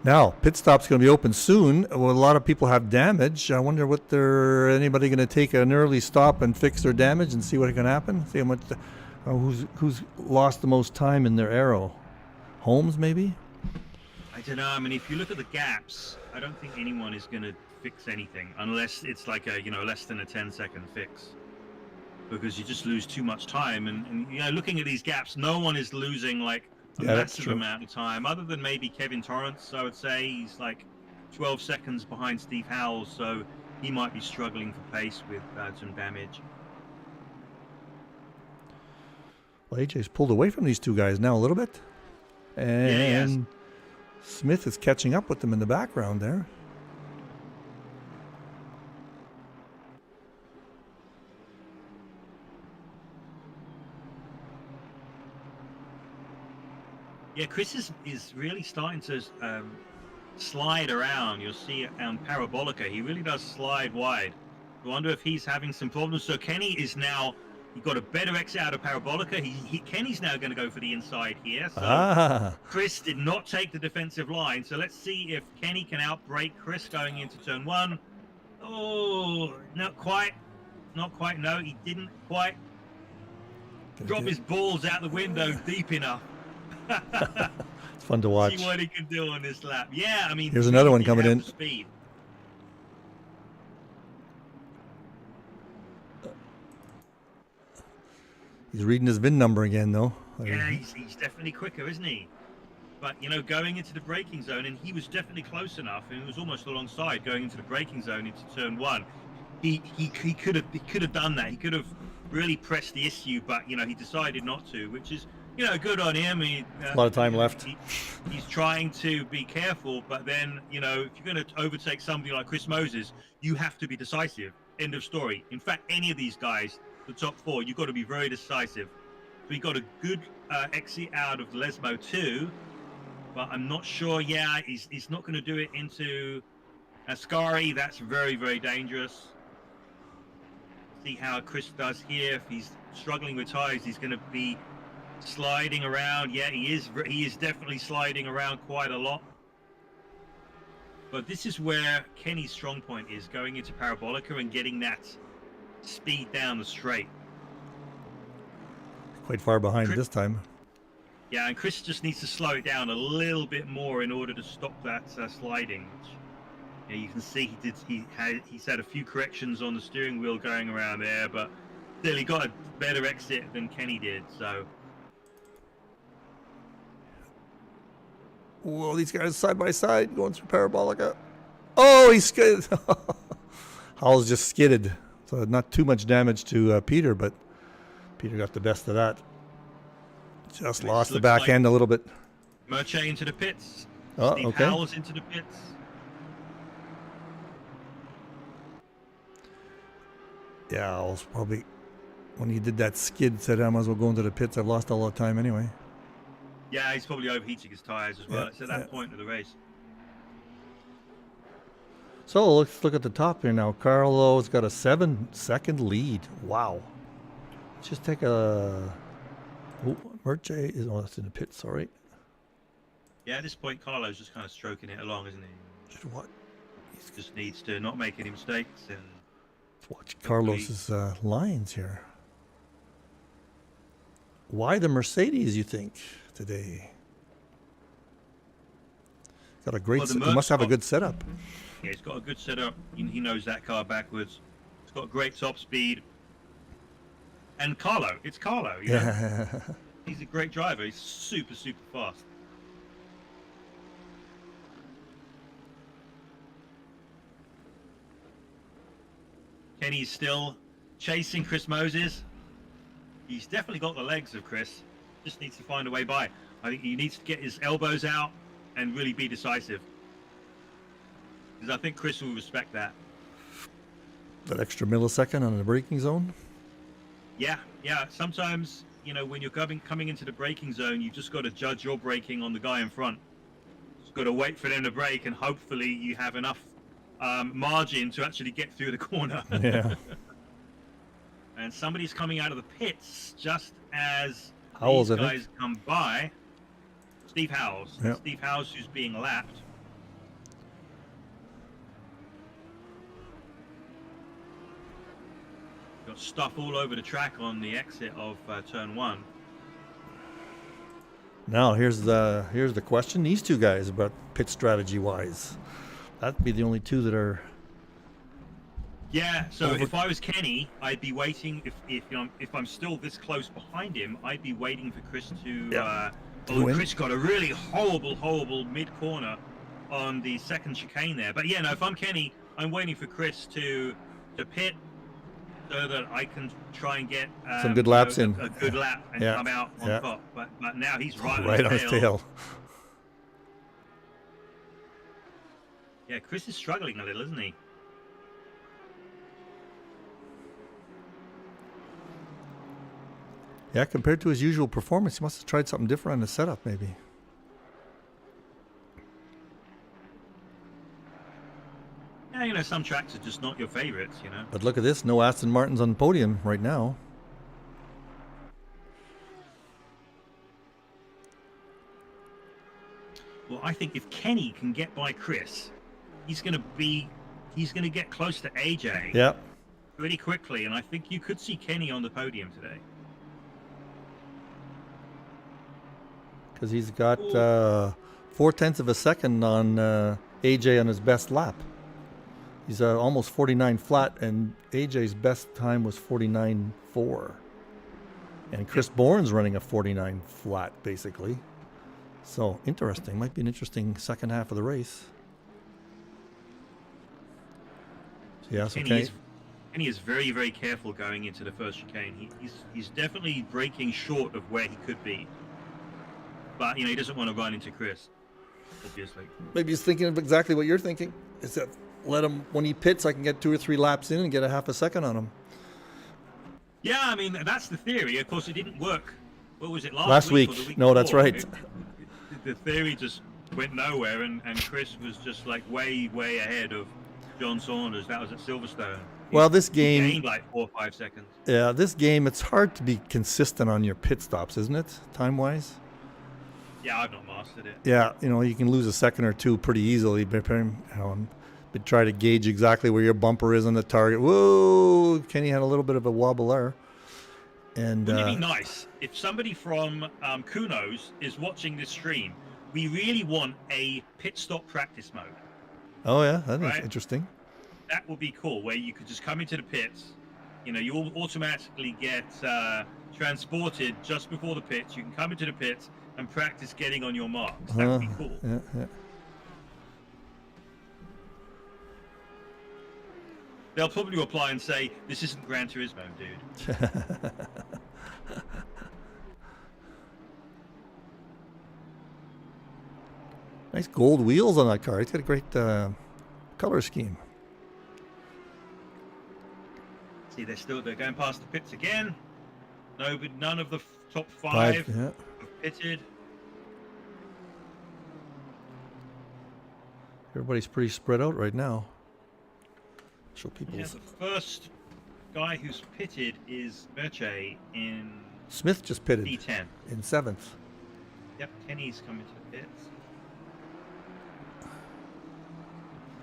Now, pit stop's going to be open soon. Well, a lot of people have damage. I wonder what anybody going to take an early stop and fix their damage and see what can happen? See how much, who's lost the most time in their aero? Holmes, maybe? I don't know. I mean, if you look at the gaps, I don't think anyone is going to fix anything unless it's like a, less than a 10-second fix. Because you just lose too much time. And looking at these gaps, no one is losing like a massive amount of time, other than maybe Kevin Torrance. I would say he's like 12 seconds behind Steve Howells, so he might be struggling for pace with some damage. Well, AJ's pulled away from these two guys now a little bit. And Smith is catching up with them in the background there. Yeah, Chris is really starting to slide around. You'll see it on Parabolica. He really does slide wide. I wonder if he's having some problems. So Kenny is now, he got a better exit out of Parabolica. Kenny's now going to go for the inside here. So Chris did not take the defensive line. So let's see if Kenny can outbrake Chris going into turn 1. Oh, not quite. Not quite. No, he didn't quite drop his balls out the window deep enough. It's fun to watch. See what he can do on this lap. Yeah, I mean, here's another one coming in. Speed. He's reading his VIN number again, though. Yeah, he's definitely quicker, isn't he? But going into the braking zone, and he was definitely close enough, and it was almost alongside going into the braking zone into turn 1. He could have done that. He could have really pressed the issue, but he decided not to, which is. Good on him. A lot of time left. He's trying to be careful, but then, if you're going to overtake somebody like Chris Moses, you have to be decisive. End of story. In fact, any of these guys, the top 4, you've got to be very decisive. We got a good exit out of Lesmo too, but I'm not sure. Yeah, he's not going to do it into Ascari. That's very, very dangerous. See how Chris does here. If he's struggling with tires, he's going to be sliding around. Yeah, he is definitely sliding around quite a lot. But this is where Kenny's strong point is, going into Parabolica and getting that speed down the straight. Quite far behind this time. Yeah, and Chris just needs to slow it down a little bit more in order to stop that sliding. Which, you can see he's had a few corrections on the steering wheel going around there, but still he got a better exit than Kenny did. So. Whoa, these guys side by side going through Parabolica. Oh, he skidded. Howell's just skidded. So not too much damage to Peter, but Peter got the best of that. Just lost the back end a little bit. Merche into the pits. Oh, Steve okay. Howells into the pits. Yeah, I was probably, when he did that skid, said I might as well go into the pits. I've lost a lot of time anyway. Yeah, he's probably overheating his tires as well. Yeah, it's at that point of the race. So let's look at the top here now. Carlo's got a 7-second lead. Wow. Let's just take a... Oh, Merche is... Oh, that's in the pit, sorry. Yeah, at this point, Carlo's just kind of stroking it along, isn't he? Just what? He just needs to not make any mistakes. And let's watch Carlos's lines here. Why the Mercedes, you think, today? Got a great... He must have a good setup. Yeah, he's got a good setup. He knows that car backwards. He's got great top speed. And Carlo, it's Carlo. You know? He's a great driver. He's super, super fast. Kenny's still chasing Chris Moses. He's definitely got the legs of Chris. Just needs to find a way by. I think he needs to get his elbows out and really be decisive. Because I think Chris will respect that. That extra millisecond on the braking zone? Yeah. Sometimes, when you're coming into the braking zone, you've just got to judge your braking on the guy in front. Just got to wait for them to brake, and hopefully you have enough margin to actually get through the corner. Yeah. And somebody's coming out of the pits just as Howells, these guys come by. Steve Howes. Yep. Steve Howes, who's being lapped. Got stuff all over the track on the exit of turn 1. Now here's the question. These two guys about pit strategy wise. That'd be the only two that are. Yeah. So if I was Kenny, I'd be waiting. If I'm still this close behind him, I'd be waiting for Chris to. Yeah. Chris got a really horrible mid corner on the second chicane there. But yeah, no. If I'm Kenny, I'm waiting for Chris to pit, so that I can try and get some good laps in. A good lap and come out on top. But now he's right on his tail. Yeah, Chris is struggling a little, isn't he? Yeah, compared to his usual performance, he must have tried something different on the setup, maybe. Yeah, some tracks are just not your favorites, But look at this, no Aston Martins on the podium right now. Well, I think if Kenny can get by Chris, he's going to get close to AJ. Yeah. Really quickly, and I think you could see Kenny on the podium today. Because he's got 0.4 of a second on AJ on his best lap. He's almost 49 flat, and AJ's best time was 49.4. And Chris Bourne's running a 49 flat, basically. So, interesting. Might be an interesting second half of the race. Yeah, so Kenny is very, very careful going into the first chicane. He's definitely braking short of where he could be. But, he doesn't want to run into Chris, obviously. Maybe he's thinking of exactly what you're thinking. Is that let him, when he pits, I can get 2 or 3 laps in and get a half a second on him. Yeah, I mean, that's the theory. Of course, it didn't work. What was it, last week? Or the week No, that's before? right. The theory just went nowhere, and Chris was just like way ahead of John Saunders. That was at Silverstone. Well, this game he gained like 4 or 5 seconds. Yeah, this game, it's hard to be consistent on your pit stops, isn't it? Time-wise. Yeah, I've not mastered it. Yeah, you can lose a second or two pretty easily, but try to gauge exactly where your bumper is on the target. Whoa! Kenny had a little bit of a wobble there. And wouldn't it be nice if somebody from Kunos is watching this stream? We really want a pit stop practice mode. Oh yeah, that is interesting. That would be cool, where you could just come into the pits. You will automatically get transported just before the pits. You can come into the pits and practice getting on your marks. That would be cool. Yeah. They'll probably reply and say, "This isn't Gran Turismo, dude." Nice gold wheels on that car. It's got a great color scheme. See, they're going past the pits again. No, but none of the top five have pitted. Everybody's pretty spread out right now. Show people. Yeah, the first guy who's pitted is Merche in Smith just pitted D10 in 7th. Yep, Kenny's coming to the pits.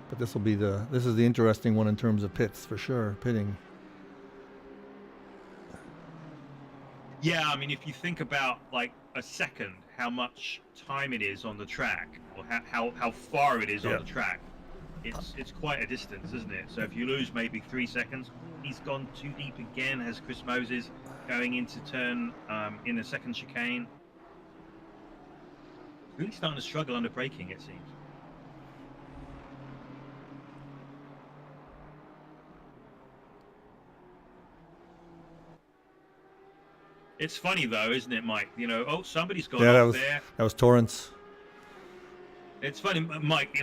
But this is the interesting one in terms of pits for sure. Pitting. Yeah, I mean, if you think about like a second, how much time it is on the track, or how far it is on the track, it's quite a distance, isn't it? So if you lose maybe 3 seconds, he's gone too deep again, has Chris Moses going into turn in the second chicane. Really starting to struggle under braking, it seems. It's funny though, isn't it, Mike? Somebody's gone off there. That was Torrance. It's funny, Mike,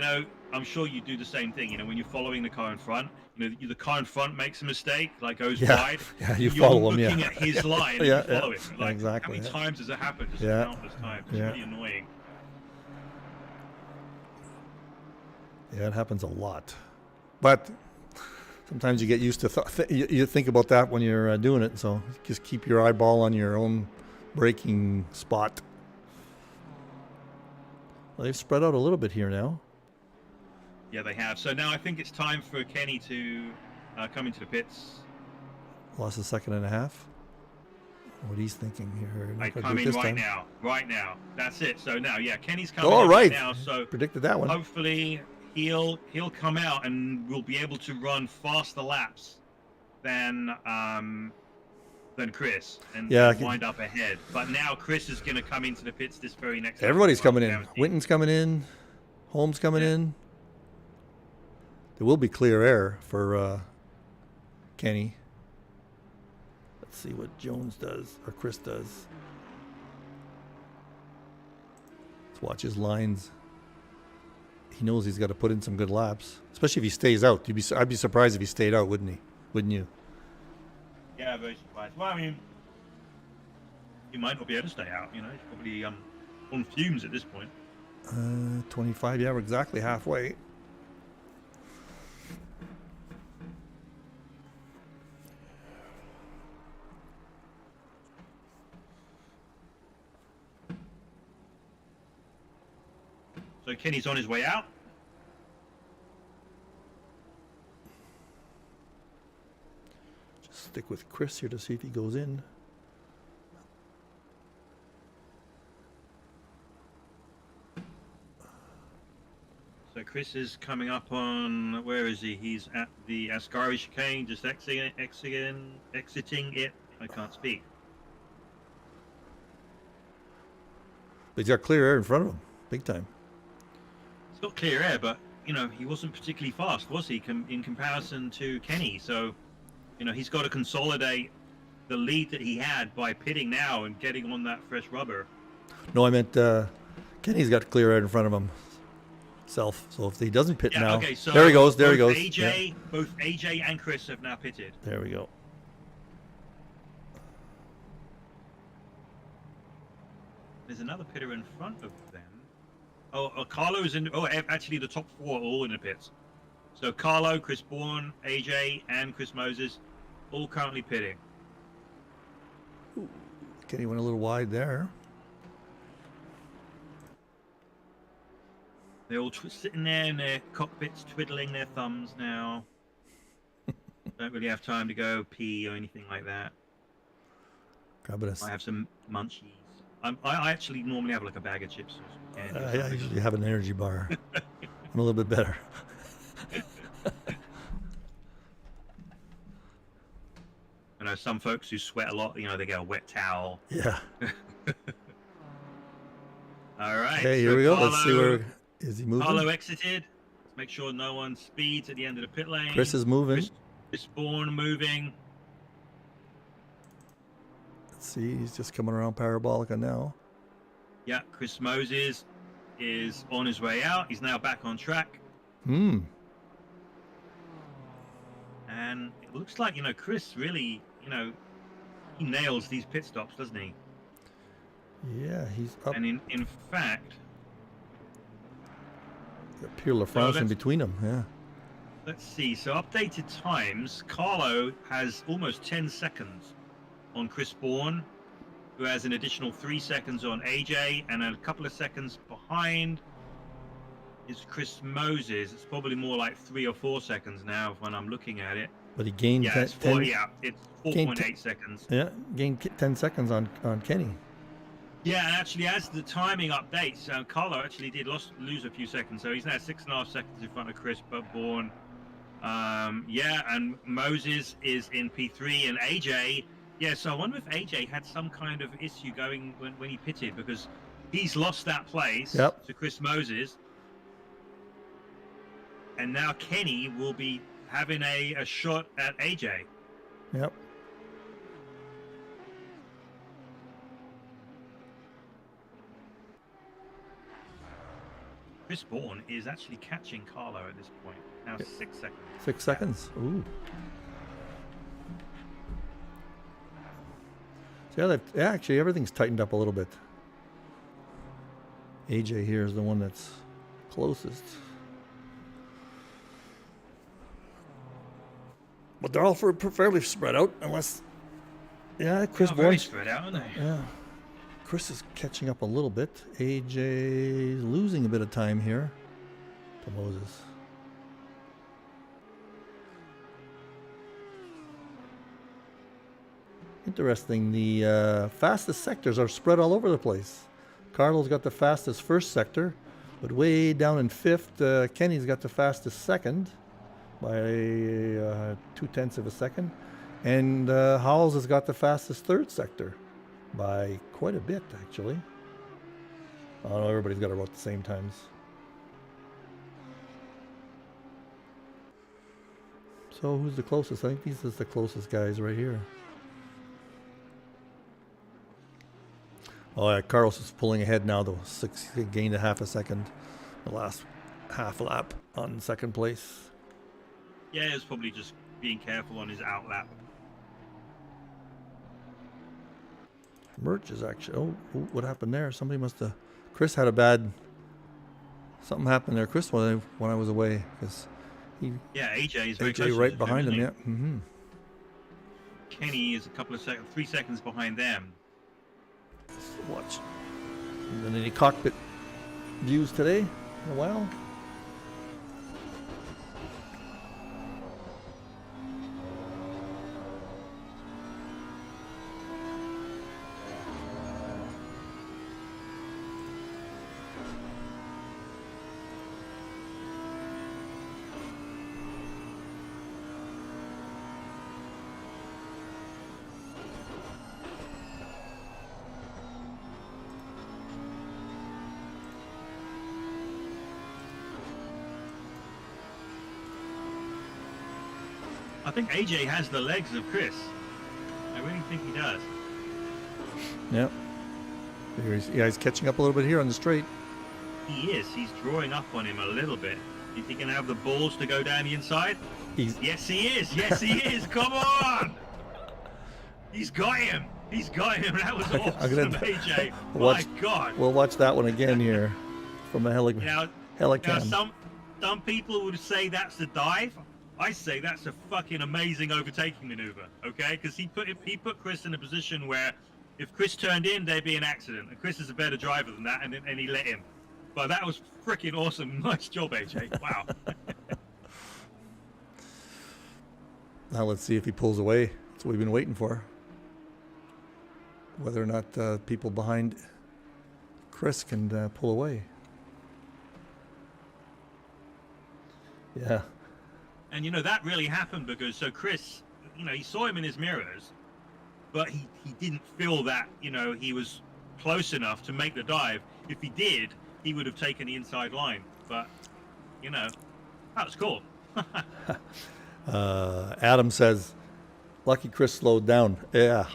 I'm sure you do the same thing, when you're following the car in front, the car in front makes a mistake, like goes wide. Yeah, you follow him, You're looking at his line and you follow it. Like, exactly. How many times has it happened? Just countless times. It's really annoying. Yeah, it happens a lot. But sometimes you get used to you think about that when you're doing it, so just keep your eyeball on your own braking spot. Well, they've spread out a little bit here now. Yeah, they have. So now I think it's time for Kenny to come into the pits. Lost a second and a half. What he's thinking here. I come in right now. Right now. That's it. So now, yeah, Kenny's coming in right now. So predicted that one. Hopefully he'll come out and we'll be able to run faster laps than Chris and wind up ahead. But now Chris is going to come into the pits this very next. Everybody's coming in. Winton's coming in. Holmes coming in. There will be clear air for Kenny. Let's see what Jones does or Chris does. Let's watch his lines. He knows he's got to put in some good laps, especially if he stays out. I'd be surprised if he stayed out, wouldn't he? Wouldn't you? Yeah, very surprised. Well, I mean, he might not be able to stay out. You know, he's probably on fumes at this point. 25. Yeah, we're exactly halfway. So Kenny's on his way out. Just stick with Chris here to see if he goes in. So Chris is coming up on, where is he? He's at the Ascari chicane, just exiting it. I can't speak. But he's got clear air in front of him, big time. It's got clear air, but you know he wasn't particularly fast, was he? In comparison to Kenny, so you know he's got to consolidate the lead that he had by pitting now and getting on that fresh rubber. No, I meant Kenny's got clear air in front of him. So if he doesn't pit now, okay, so there he goes. There he goes. Both AJ and Chris have now pitted. There we go. There's another pitter in front of them. Oh, Carlo is in. Oh, actually, the top four are all in the pits. So Carlo, Chris Bourne, AJ, and Chris Moses, all currently pitting. Ooh, Kenny went a little wide there. They're all sitting there in their cockpits, twiddling their thumbs now. Don't really have time to go pee or anything like that. I have some munchies. I actually normally have like a bag of chips. I usually have an energy bar. I'm a little bit better. I know some folks who sweat a lot, you know, they get a wet towel. Yeah. All right. Okay, here we go. Let's see where is he moving. Carlo exited. Let's make sure no one speeds at the end of the pit lane. Chris is moving. Chris Bourne moving. Let's see, he's just coming around Parabolica now. Yeah, Chris Moses is on his way out. He's now back on track. And it looks like, you know, Chris really, you know, he nails these pit stops, doesn't he? Yeah, he's up. And in fact, got Pierre LaFrance in between them, yeah. Let's see. So updated times, Carlo has almost 10 seconds on Chris Bourne, who has an additional 3 seconds on AJ, and a couple of seconds behind is Chris Moses. It's probably more like 3 or 4 seconds now when I'm looking at it. But he gained it's 4.8 seconds. Yeah, gained 10 seconds on Kenny. Yeah, and actually, as the timing updates, Carlo actually did lose a few seconds, so he's now 6.5 seconds in front of Chris Bourne. And Moses is in P3, and AJ. Yeah, so I wonder if AJ had some kind of issue going when he pitted, because he's lost that place to Chris Moses. And now Kenny will be having a shot at AJ. Yep. Chris Bourne is actually catching Carlo at this point. Now 6 seconds. 6 seconds. Ooh. So yeah, actually everything's tightened up a little bit. AJ here is the one that's closest. But they're all fairly spread out, unless, yeah, Chris Bourne. Spread out, aren't they? Yeah, Chris is catching up a little bit. AJ is losing a bit of time here to Moses. Interesting. The fastest sectors are spread all over the place. Carlo's got the fastest first sector, but way down in fifth, Kenny's got the fastest second by 0.2 of a second. And Howells has got the fastest third sector by quite a bit, actually. Oh, everybody's got about the same times. So who's the closest? I think these is the closest guys right here. Oh yeah, Carlos is pulling ahead now though. He gained a half a second the last half lap on second place. Yeah, it's probably just being careful on his out lap. Merch is actually, oh, what happened there? Somebody must have, Chris had a bad, something happened there. Chris, when I was away, because he, yeah, AJ is very AJ close right to behind him, isn't he? yeah. Mm-hmm. Kenny is a couple of seconds, 3 seconds behind them. Watch. And any cockpit views today in a while? I think AJ has the legs of Chris. I really think he does. Yep. He's catching up a little bit here on the straight. He is. He's drawing up on him a little bit. Is he going to have the balls to go down the inside? Yes, he is. Yes, he is. Come on. He's got him. He's got him. That was awesome, AJ. My God. We'll watch that one again here from a helicam. Now, some people would say that's the dive. I say that's a fucking amazing overtaking maneuver, okay? Because he put Chris in a position where if Chris turned in, there'd be an accident. And Chris is a better driver than that, and he let him. But that was freaking awesome. Nice job, AJ. Wow. Now let's see if he pulls away. That's what we've been waiting for. Whether or not people behind Chris can pull away. Yeah. And, you know, that really happened because, so Chris, you know, he saw him in his mirrors, but he didn't feel that, you know, he was close enough to make the dive. If he did, he would have taken the inside line. But, you know, that was cool. Adam says, lucky Chris slowed down. Yeah.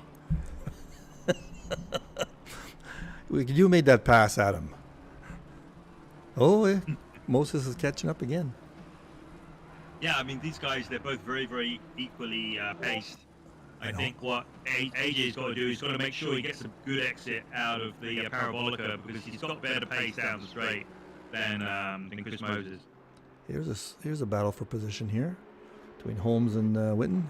You made that pass, Adam. Oh, yeah. Moses is catching up again. Yeah, I mean, these guys, they're both very, very equally paced. I think what AJ's got to do is got to make sure he gets a good exit out of the parabolica because he's got better pace down the straight than Chris Moses. Here's a battle for position here between Holmes and Witten.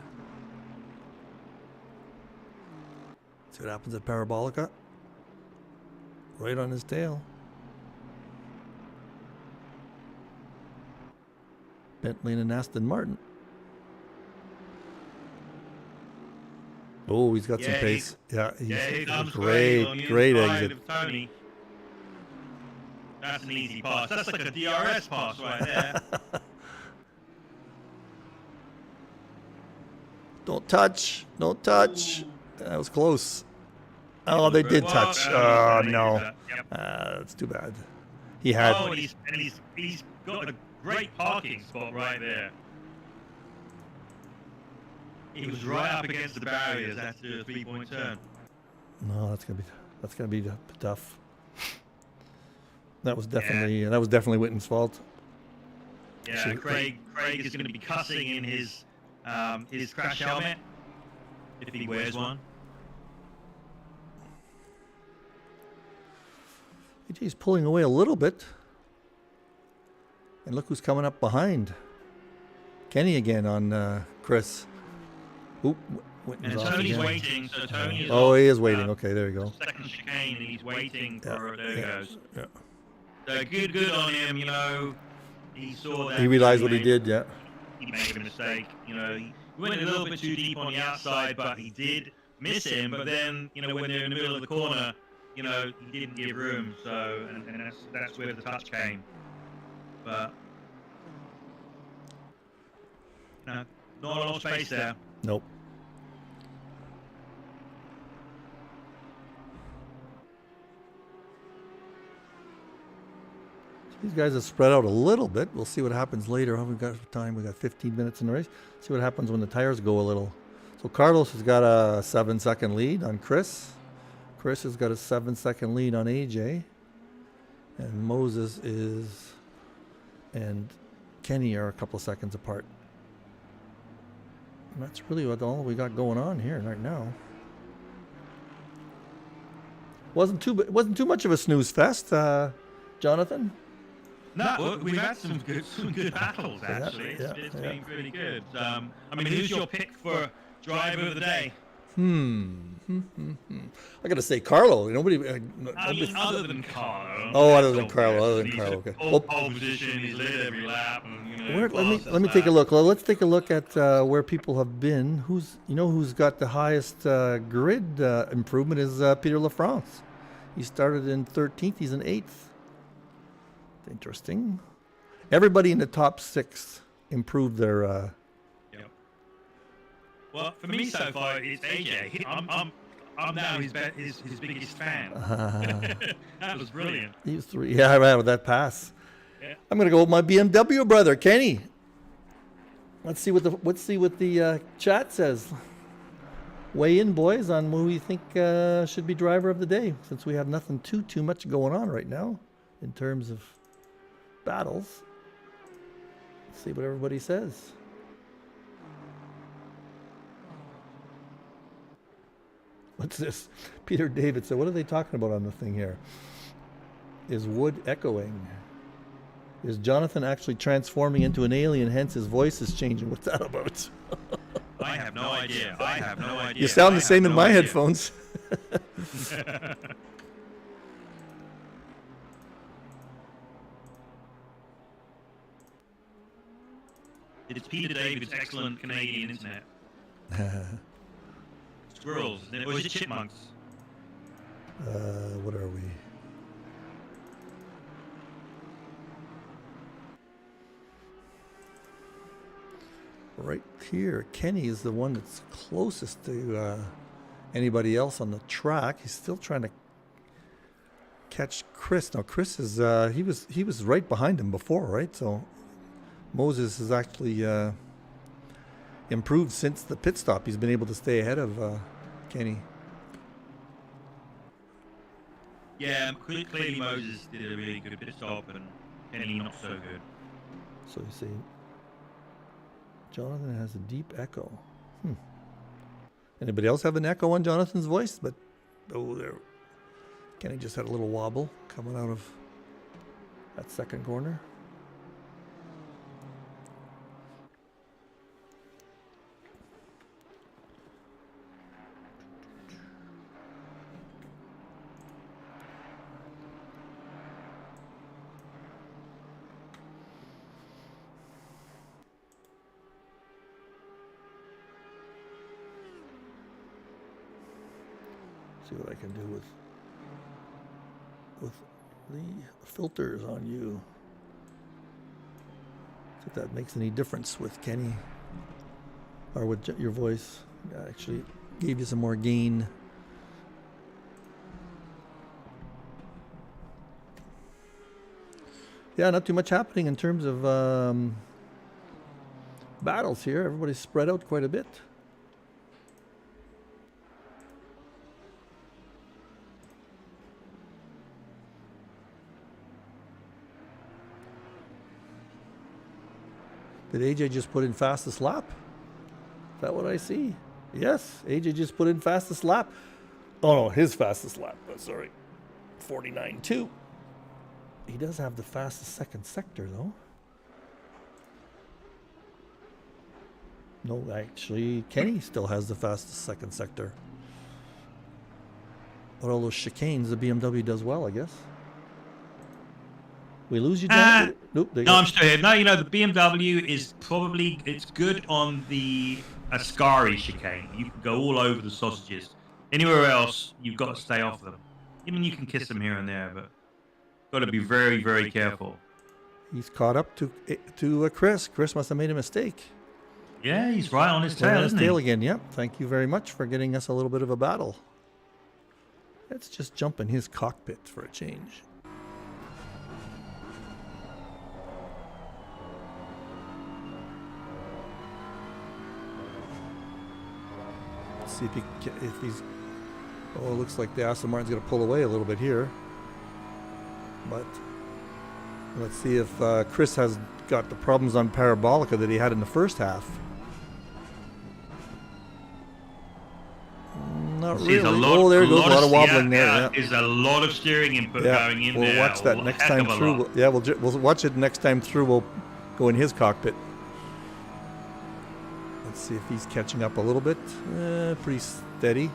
See what happens at parabolica. Right on his tail. Bentley and Aston Martin. Oh, he's got some pace. He's great exit. Tony. That's an easy pass. That's like a DRS pass right there. Don't touch. Don't touch. That was close. Oh, they did touch. Oh, no. That's too bad. He had. Oh, he's got a great parking spot right there. He was right up against the barriers after a 3-point turn. No, that's gonna be tough. That was definitely Witten's fault. Yeah, Craig is going to be cussing in his crash helmet if he wears one. AJ's pulling away a little bit. And look who's coming up behind. Kenny again on Chris. Oop, Whitten's And off Tony's again. waiting, so Tony is Oh, off, he is waiting. Okay, there you go. second chicane, and he's waiting for, there he goes. Yeah. So good on him, you know. He saw that. He realized what he did, yeah. He made a mistake, you know. He went a little bit too deep on the outside, but he did miss him. But then, you know, when they're in the middle of the corner, you know, he didn't give room. So, and that's where the touch came. But, you know, not a lot of space there. Nope. These guys have spread out a little bit. We'll see what happens later. Oh, we've got time. We got 15 minutes in the race. See what happens when the tires go a little. So Carlos has got a 7-second lead on Chris. Chris has got a 7-second lead on AJ. And Moses and Kenny are a couple of seconds apart. And that's really all we got going on here right now. Wasn't too much of a snooze fest, Jonathan. No, we've had some good battles actually. It's been pretty good. I mean, who's your pick for driver of the day? I gotta say, Carlo. Nobody. Other than Carlo. Oh, other than Carlo. Okay. Pole position. He's led every lap. And, you know, let me take a look. Well, let's take a look at where people have been. Who's got the highest grid improvement is Peter Lafrance. He started in 13th. He's in 8th. Interesting. Everybody in the top 6 improved their. Yep. Well, for me so far, it's AJ. I'm now his biggest fan. That was brilliant. He was 3. Yeah, I ran with that pass. Yeah. I'm gonna go with my BMW brother, Kenny. Let's see what the chat says. Weigh in, boys, on who you think should be driver of the day, since we have nothing too much going on right now in terms of battles. Let's see what everybody says. What's this? Peter David said, what are they talking about on the thing here? Is wood echoing? Is Jonathan actually transforming into an alien, hence his voice is changing? What's that about? I have no idea. You sound the same in my headphones. It's Peter David's excellent Canadian internet. Squirrels, or is it chipmunks? What are we? Right here, Kenny is the one that's closest to anybody else on the track. He's still trying to catch Chris. Now Chris is he was right behind him before, right? So Moses has actually improved since the pit stop. He's been able to stay ahead of Kenny. Yeah, clearly Moses did a really good pit stop and Kenny not so good. So you see, Jonathan has a deep echo. Anybody else have an echo on Jonathan's voice? But there, Kenny just had a little wobble coming out of that second corner. See what I can do with the filters on you. See if that makes any difference with Kenny or with your voice. I actually gave you some more gain. Yeah, not too much happening in terms of battles here. Everybody's spread out quite a bit. Did AJ just put in fastest lap? Is that what I see? Yes, AJ just put in fastest lap. Oh no, his fastest lap. Sorry, 49.2. He does have the fastest second sector though. No, actually, Kenny still has the fastest second sector. But all those chicanes, the BMW does well, I guess. We lose you, John? Nope, No, I'm still here. No, you know, the BMW is probably, it's good on the Ascari chicane. You can go all over the sausages. Anywhere else, you've got to stay off them. I mean, you can kiss them here and there, but got to be very, very careful. He's caught up to Chris. Chris must have made a mistake. Yeah, he's right on his tail, Right on his isn't tail he? again. Yep. Thank you very much for getting us a little bit of a battle. Let's just jump in his cockpit for a change. Let's see if he's. Oh, it looks like the Aston Martin's going to pull away a little bit here. But let's see if Chris has got the problems on Parabolica that he had in the first half. Not really. Oh, there goes a lot of wobbling there. Yeah. There's a lot of steering input going in there. We'll watch that next time through. We'll watch it next time through. We'll go in his cockpit. Let's see if he's catching up a little bit. Pretty steady.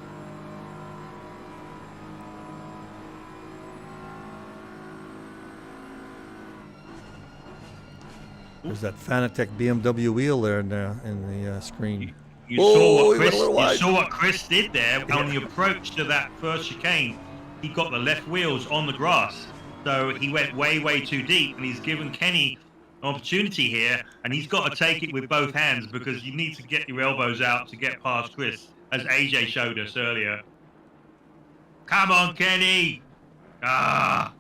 There's that Fanatec BMW wheel there in the screen. You saw what Chris did there on the approach to that first chicane. He got the left wheels on the grass, so he went way, way too deep, and he's given Kenny an opportunity here, and he's got to take it with both hands because you need to get your elbows out to get past Chris, as AJ showed us earlier. Come on, Kenny! Ah!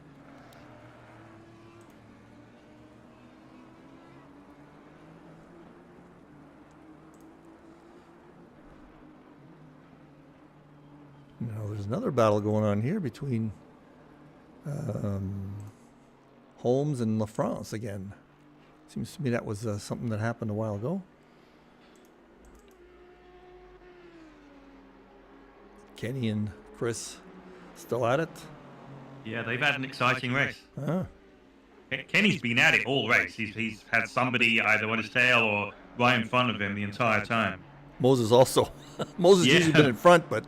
Now there's another battle going on here between Holmes and LaFrance again. Seems to me that was something that happened a while ago. Kenny and Chris still at it. Yeah, they've had an exciting race. Huh. Kenny's been at it all race. He's had somebody either on his tail or right in front of him the entire time. Moses also. Moses usually been in front, but...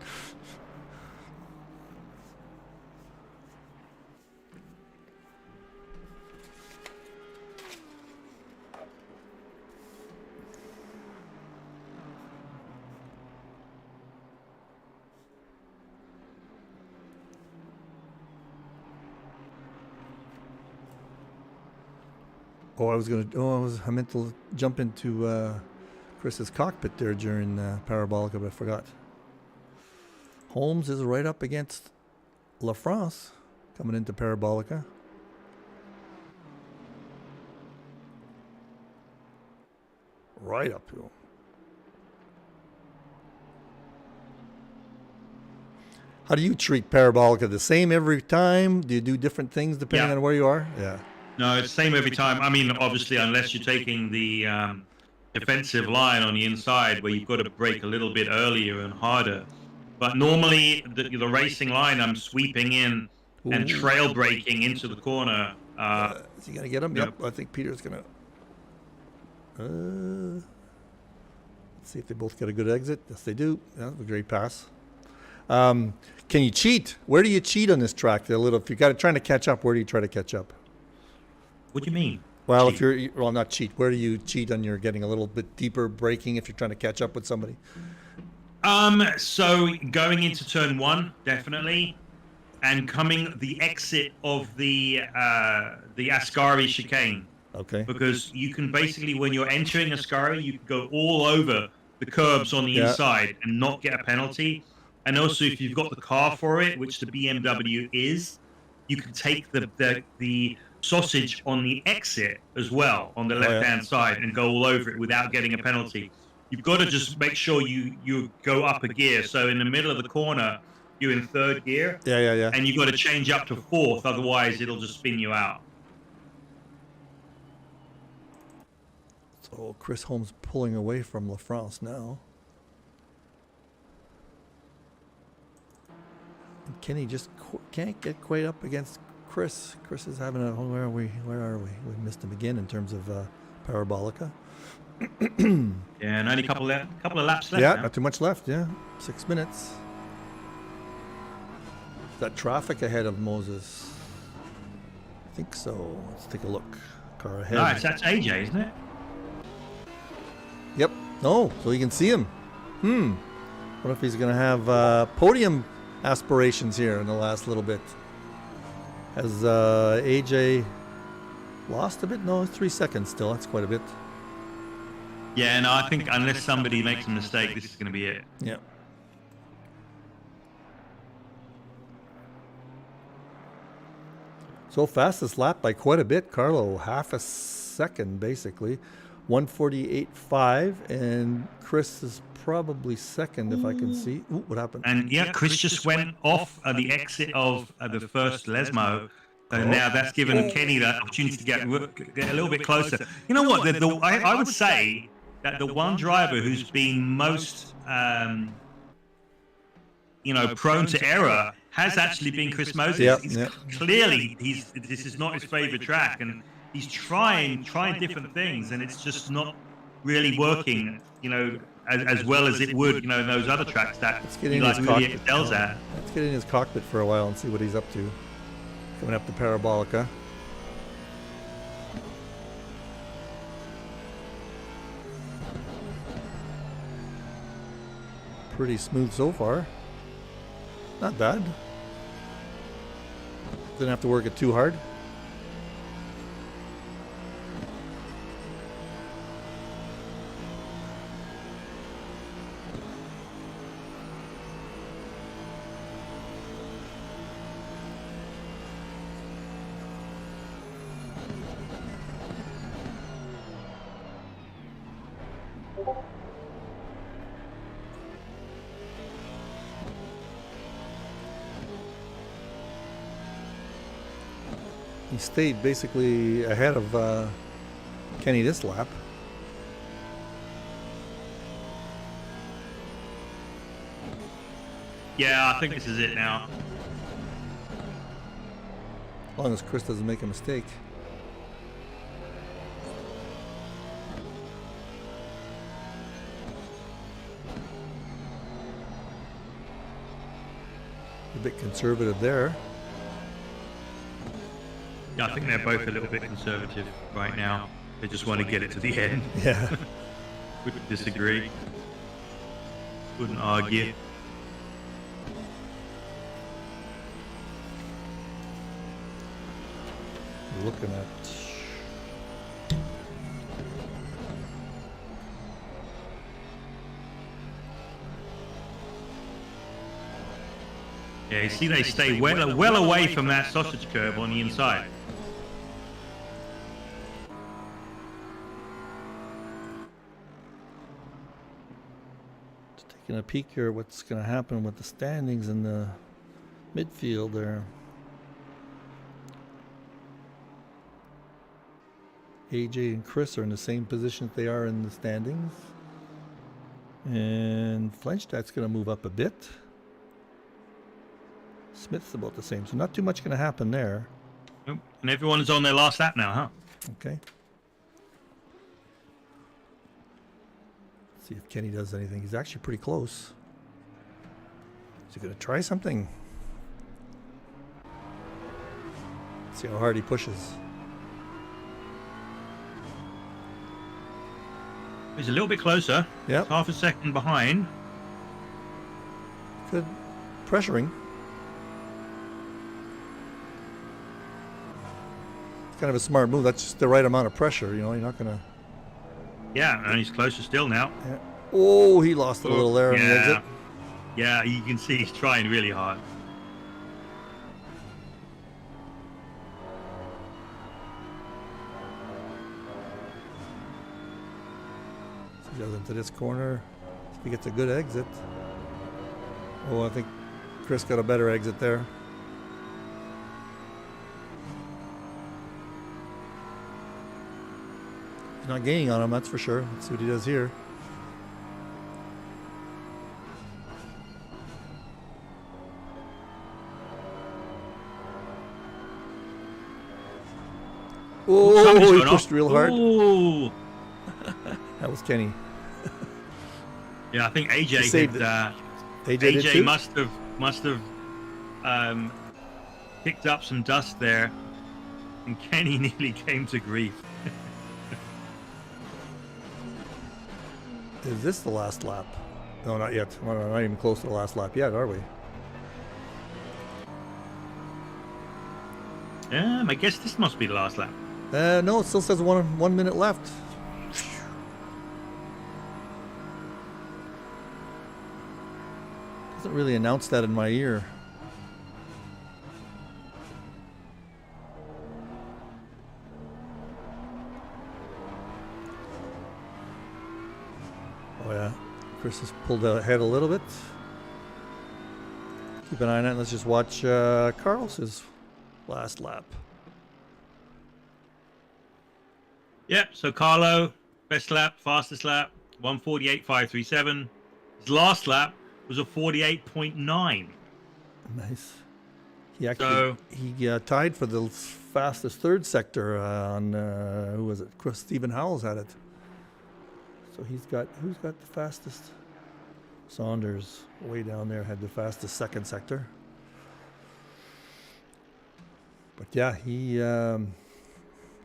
I meant to jump into Chris's cockpit there during Parabolica, but I forgot. Holmes is right up against LaFrance coming into Parabolica. Right uphill. How do you treat Parabolica? The same every time? Do you do different things depending on where you are? Yeah. No, it's the same every time. I mean, obviously, unless you're taking the defensive line on the inside where you've got to brake a little bit earlier and harder. But normally, the racing line, I'm sweeping in and trail braking into the corner. Is he going to get him? Yep. I think Peter's going to... let's see if they both get a good exit. Yes, they do. Yeah, a great pass. Can you cheat? Where do you cheat on this track? If you're trying to catch up, where do you try to catch up? What do you mean? Well, cheat? Not cheat. Where do you cheat on your getting a little bit deeper braking if you're trying to catch up with somebody? So going into turn one, definitely, and coming the exit of the Ascari chicane. Okay. Because you can basically, when you're entering Ascari, you can go all over the curbs on the inside and not get a penalty. And also, if you've got the car for it, which the BMW is, you can take the sausage on the exit as well on the left-hand side and go all over it without getting a penalty. You've got to just make sure you go up a gear. So in the middle of the corner, you're in third gear. Yeah. And you've got to change up to fourth, otherwise it'll just spin you out. So Chris Holmes pulling away from LaFrance now. And Kenny just can't get quite up against Chris. Chris is having a... Where are we? We missed him again in terms of Parabolica. Yeah, and only a couple of laps left. Yeah, now. not too much left. Yeah, 6 minutes. Is that traffic ahead of Moses? I think so. Let's take a look. Car ahead. Nice, that's AJ, isn't it? Yep. Oh, so you can see him. What if he's going to have podium aspirations here in the last little bit? Has AJ lost a bit? No, it's 3 seconds still. That's quite a bit. Yeah, no, I think unless somebody makes a mistake, this is going to be it. Yeah. So fastest lap by quite a bit, Carlo. Half a second, basically. 148.5, and Chris is probably second, if I can see. Ooh, what happened? And yeah, Chris just went off at the exit of the first Lesmo. And now that's given Kenny the opportunity to get a little bit closer. You know what? I would say that the one driver who's been most, prone to error has actually been Chris Moses. Yeah, Clearly, this is not his favorite track, and he's trying different things, and it's just not really working, as well as it would, in those other tracks that he really excels at. Let's get in his cockpit for a while and see what he's up to. Coming up the Parabolica. Pretty smooth so far. Not bad. Didn't have to work it too hard. He stayed basically ahead of Kenny this lap. Yeah, I think this is it now. As long as Chris doesn't make a mistake. A bit conservative there. Yeah, I think they're both a little bit conservative right now. They just want to get it to the end. Yeah. Wouldn't disagree. Wouldn't argue. We're looking at yeah, you see they stay well away from that sausage curve on the inside. just taking a peek here at what's going to happen with the standings in the midfield there. AJ and Chris are in the same position they are in the standings. And Flenstadt's going to move up a bit. Smith's about the same, so not too much going to happen there. And everyone is on their last lap now, huh? Okay. See if Kenny does anything. He's actually pretty close. Is he going to try something? See how hard he pushes. He's a little bit closer. Yep. Half a second behind. Good pressuring. It's kind of a smart move. That's just the right amount of pressure. You know, you're not going to... Yeah, and he's closer still now. Yeah. Oh, he lost a little there on the exit. Yeah, you can see he's trying really hard. So he goes into this corner. See if he gets a good exit. Oh, I think Chris got a better exit there. He's not gaining on him, that's for sure. Let's see what he does here. Oh, he pushed real hard. Ooh. That was Kenny. Yeah, I think AJ He saved had, AJ did AJ too? must have picked up some dust there, and Kenny nearly came to grief. Is this the last lap? No, not yet. We're not even close to the last lap yet, are we? I guess this must be the last lap. No, it still says 1 minute left. Doesn't really announce that in my ear. Oh yeah, Chris has pulled ahead a little bit. Keep an eye on it. Let's just watch Carlos's last lap. Yep, so Carlo, best lap, fastest lap, 1:48.537. His last lap was a 48.9. Nice. He actually he tied for the fastest third sector on who was it? Stephen Howells had it. So who's got the fastest? Saunders way down there had the fastest second sector. But yeah, he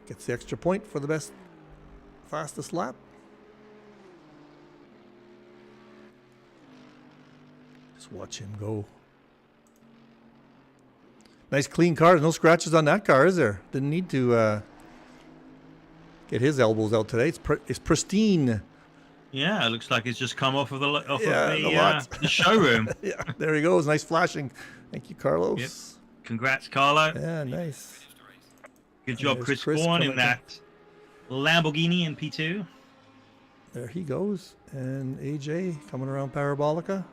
gets the extra point for the fastest lap. Just watch him go. Nice clean car. No scratches on that car, is there? Didn't need to get his elbows out today. It's pristine. Yeah, it looks like it's just come off of the the showroom. Yeah, there he goes. Nice flashing. Thank you, Carlos. Yep. Congrats, Carlo. Yeah, nice. Good job, Chris Bourne, in that Lamborghini in P2. There he goes. And AJ coming around Parabolica.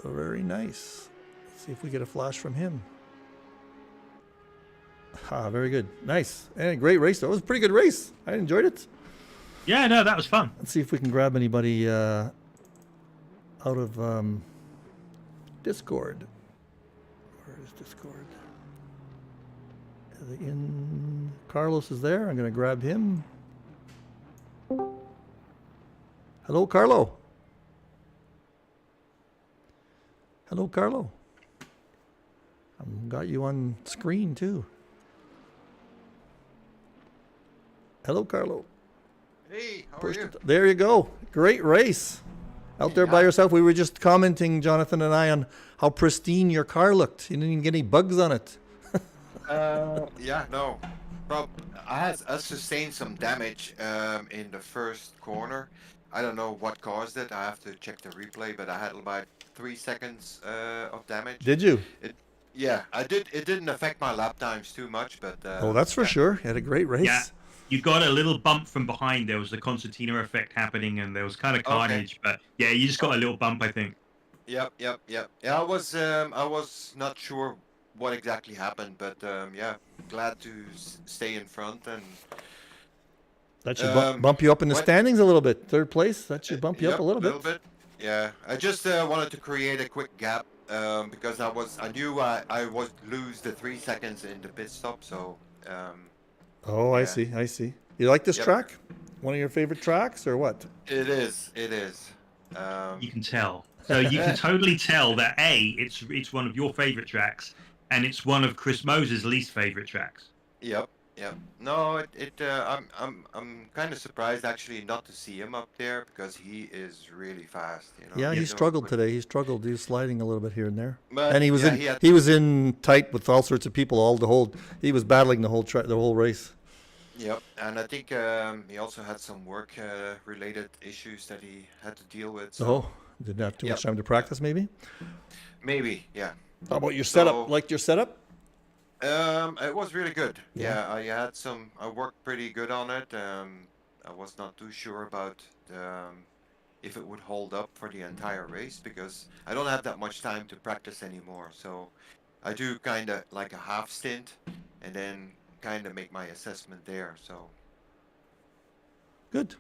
Oh, very nice. Let's see if we get a flash from him. Ah, very good. Nice. And a great race. That was a pretty good race. I enjoyed it. Yeah, no, that was fun. Let's see if we can grab anybody out of Discord. Where is Discord? Are they in? Carlos is there. I'm going to grab him. Hello, Carlo. Hello, Carlo. I've got you on screen too. Hello, Carlo. Hey, how are you? There you go. Great race. Out there by yourself. We were just commenting, Jonathan and I, on how pristine your car looked. You didn't even get any bugs on it. Yeah, no. Well, I sustained some damage in the first corner. I don't know what caused it. I have to check the replay, but I had about 3 seconds of damage. Did you? Yeah, I did. It didn't affect my lap times too much, but oh, that's for sure. You had a great race. Yeah, you got a little bump from behind. There was a concertina effect happening, and there was kind of carnage. Okay. But yeah, you just got a little bump, I think. Yep. Yeah, I was not sure what exactly happened, but yeah, glad to stay in front and. That should bump you up in the standings a little bit. Third place, that should bump you up a little bit. Yeah, I just wanted to create a quick gap because I knew I would lose the 3 seconds in the pit stop. So. Oh, yeah. I see. You like this track? One of your favorite tracks, or what? It is. You can tell. So you can totally tell that it's one of your favorite tracks, and it's one of Chris Moses' least favorite tracks. Yep. No, I'm kind of surprised actually not to see him up there because he is really fast. You know? Yeah, he struggled today. He struggled. He was sliding a little bit here and there. But, and he was in tight with all sorts of people. He was battling the whole race. Yep, and I think he also had some work related issues that he had to deal with. So. Oh, didn't have too much time to practice, maybe. Maybe, yeah. How about your setup? Liked your setup? It was really good. Yeah, I worked pretty good on it. I was not too sure about if it would hold up for the entire race because I don't have that much time to practice anymore. So I do kind of like a half stint and then kind of make my assessment there. So good.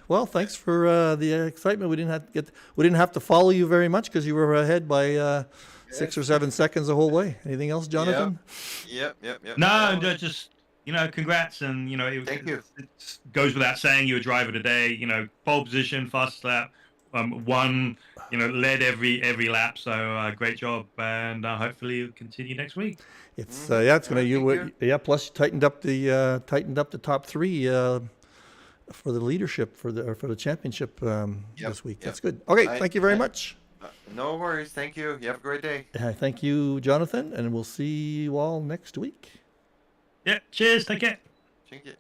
Well, thanks for the excitement. We didn't have to follow you very much because you were ahead by 6 or 7 seconds the whole way. Anything else, Jonathan? Yep. No, just congrats, and Thank you. it goes without saying you're a driver today. Pole position, fast lap, won. Led every lap. So great job, and hopefully you'll continue next week. It's it's gonna Thank you. plus you tightened up the top three for the leadership for the championship this week. Yep. That's good. Okay, I- thank you very I- much. No worries. Thank you. You have a great day. Thank you, Jonathan, and we'll see you all next week. Yeah. Cheers. Take care. Thank you.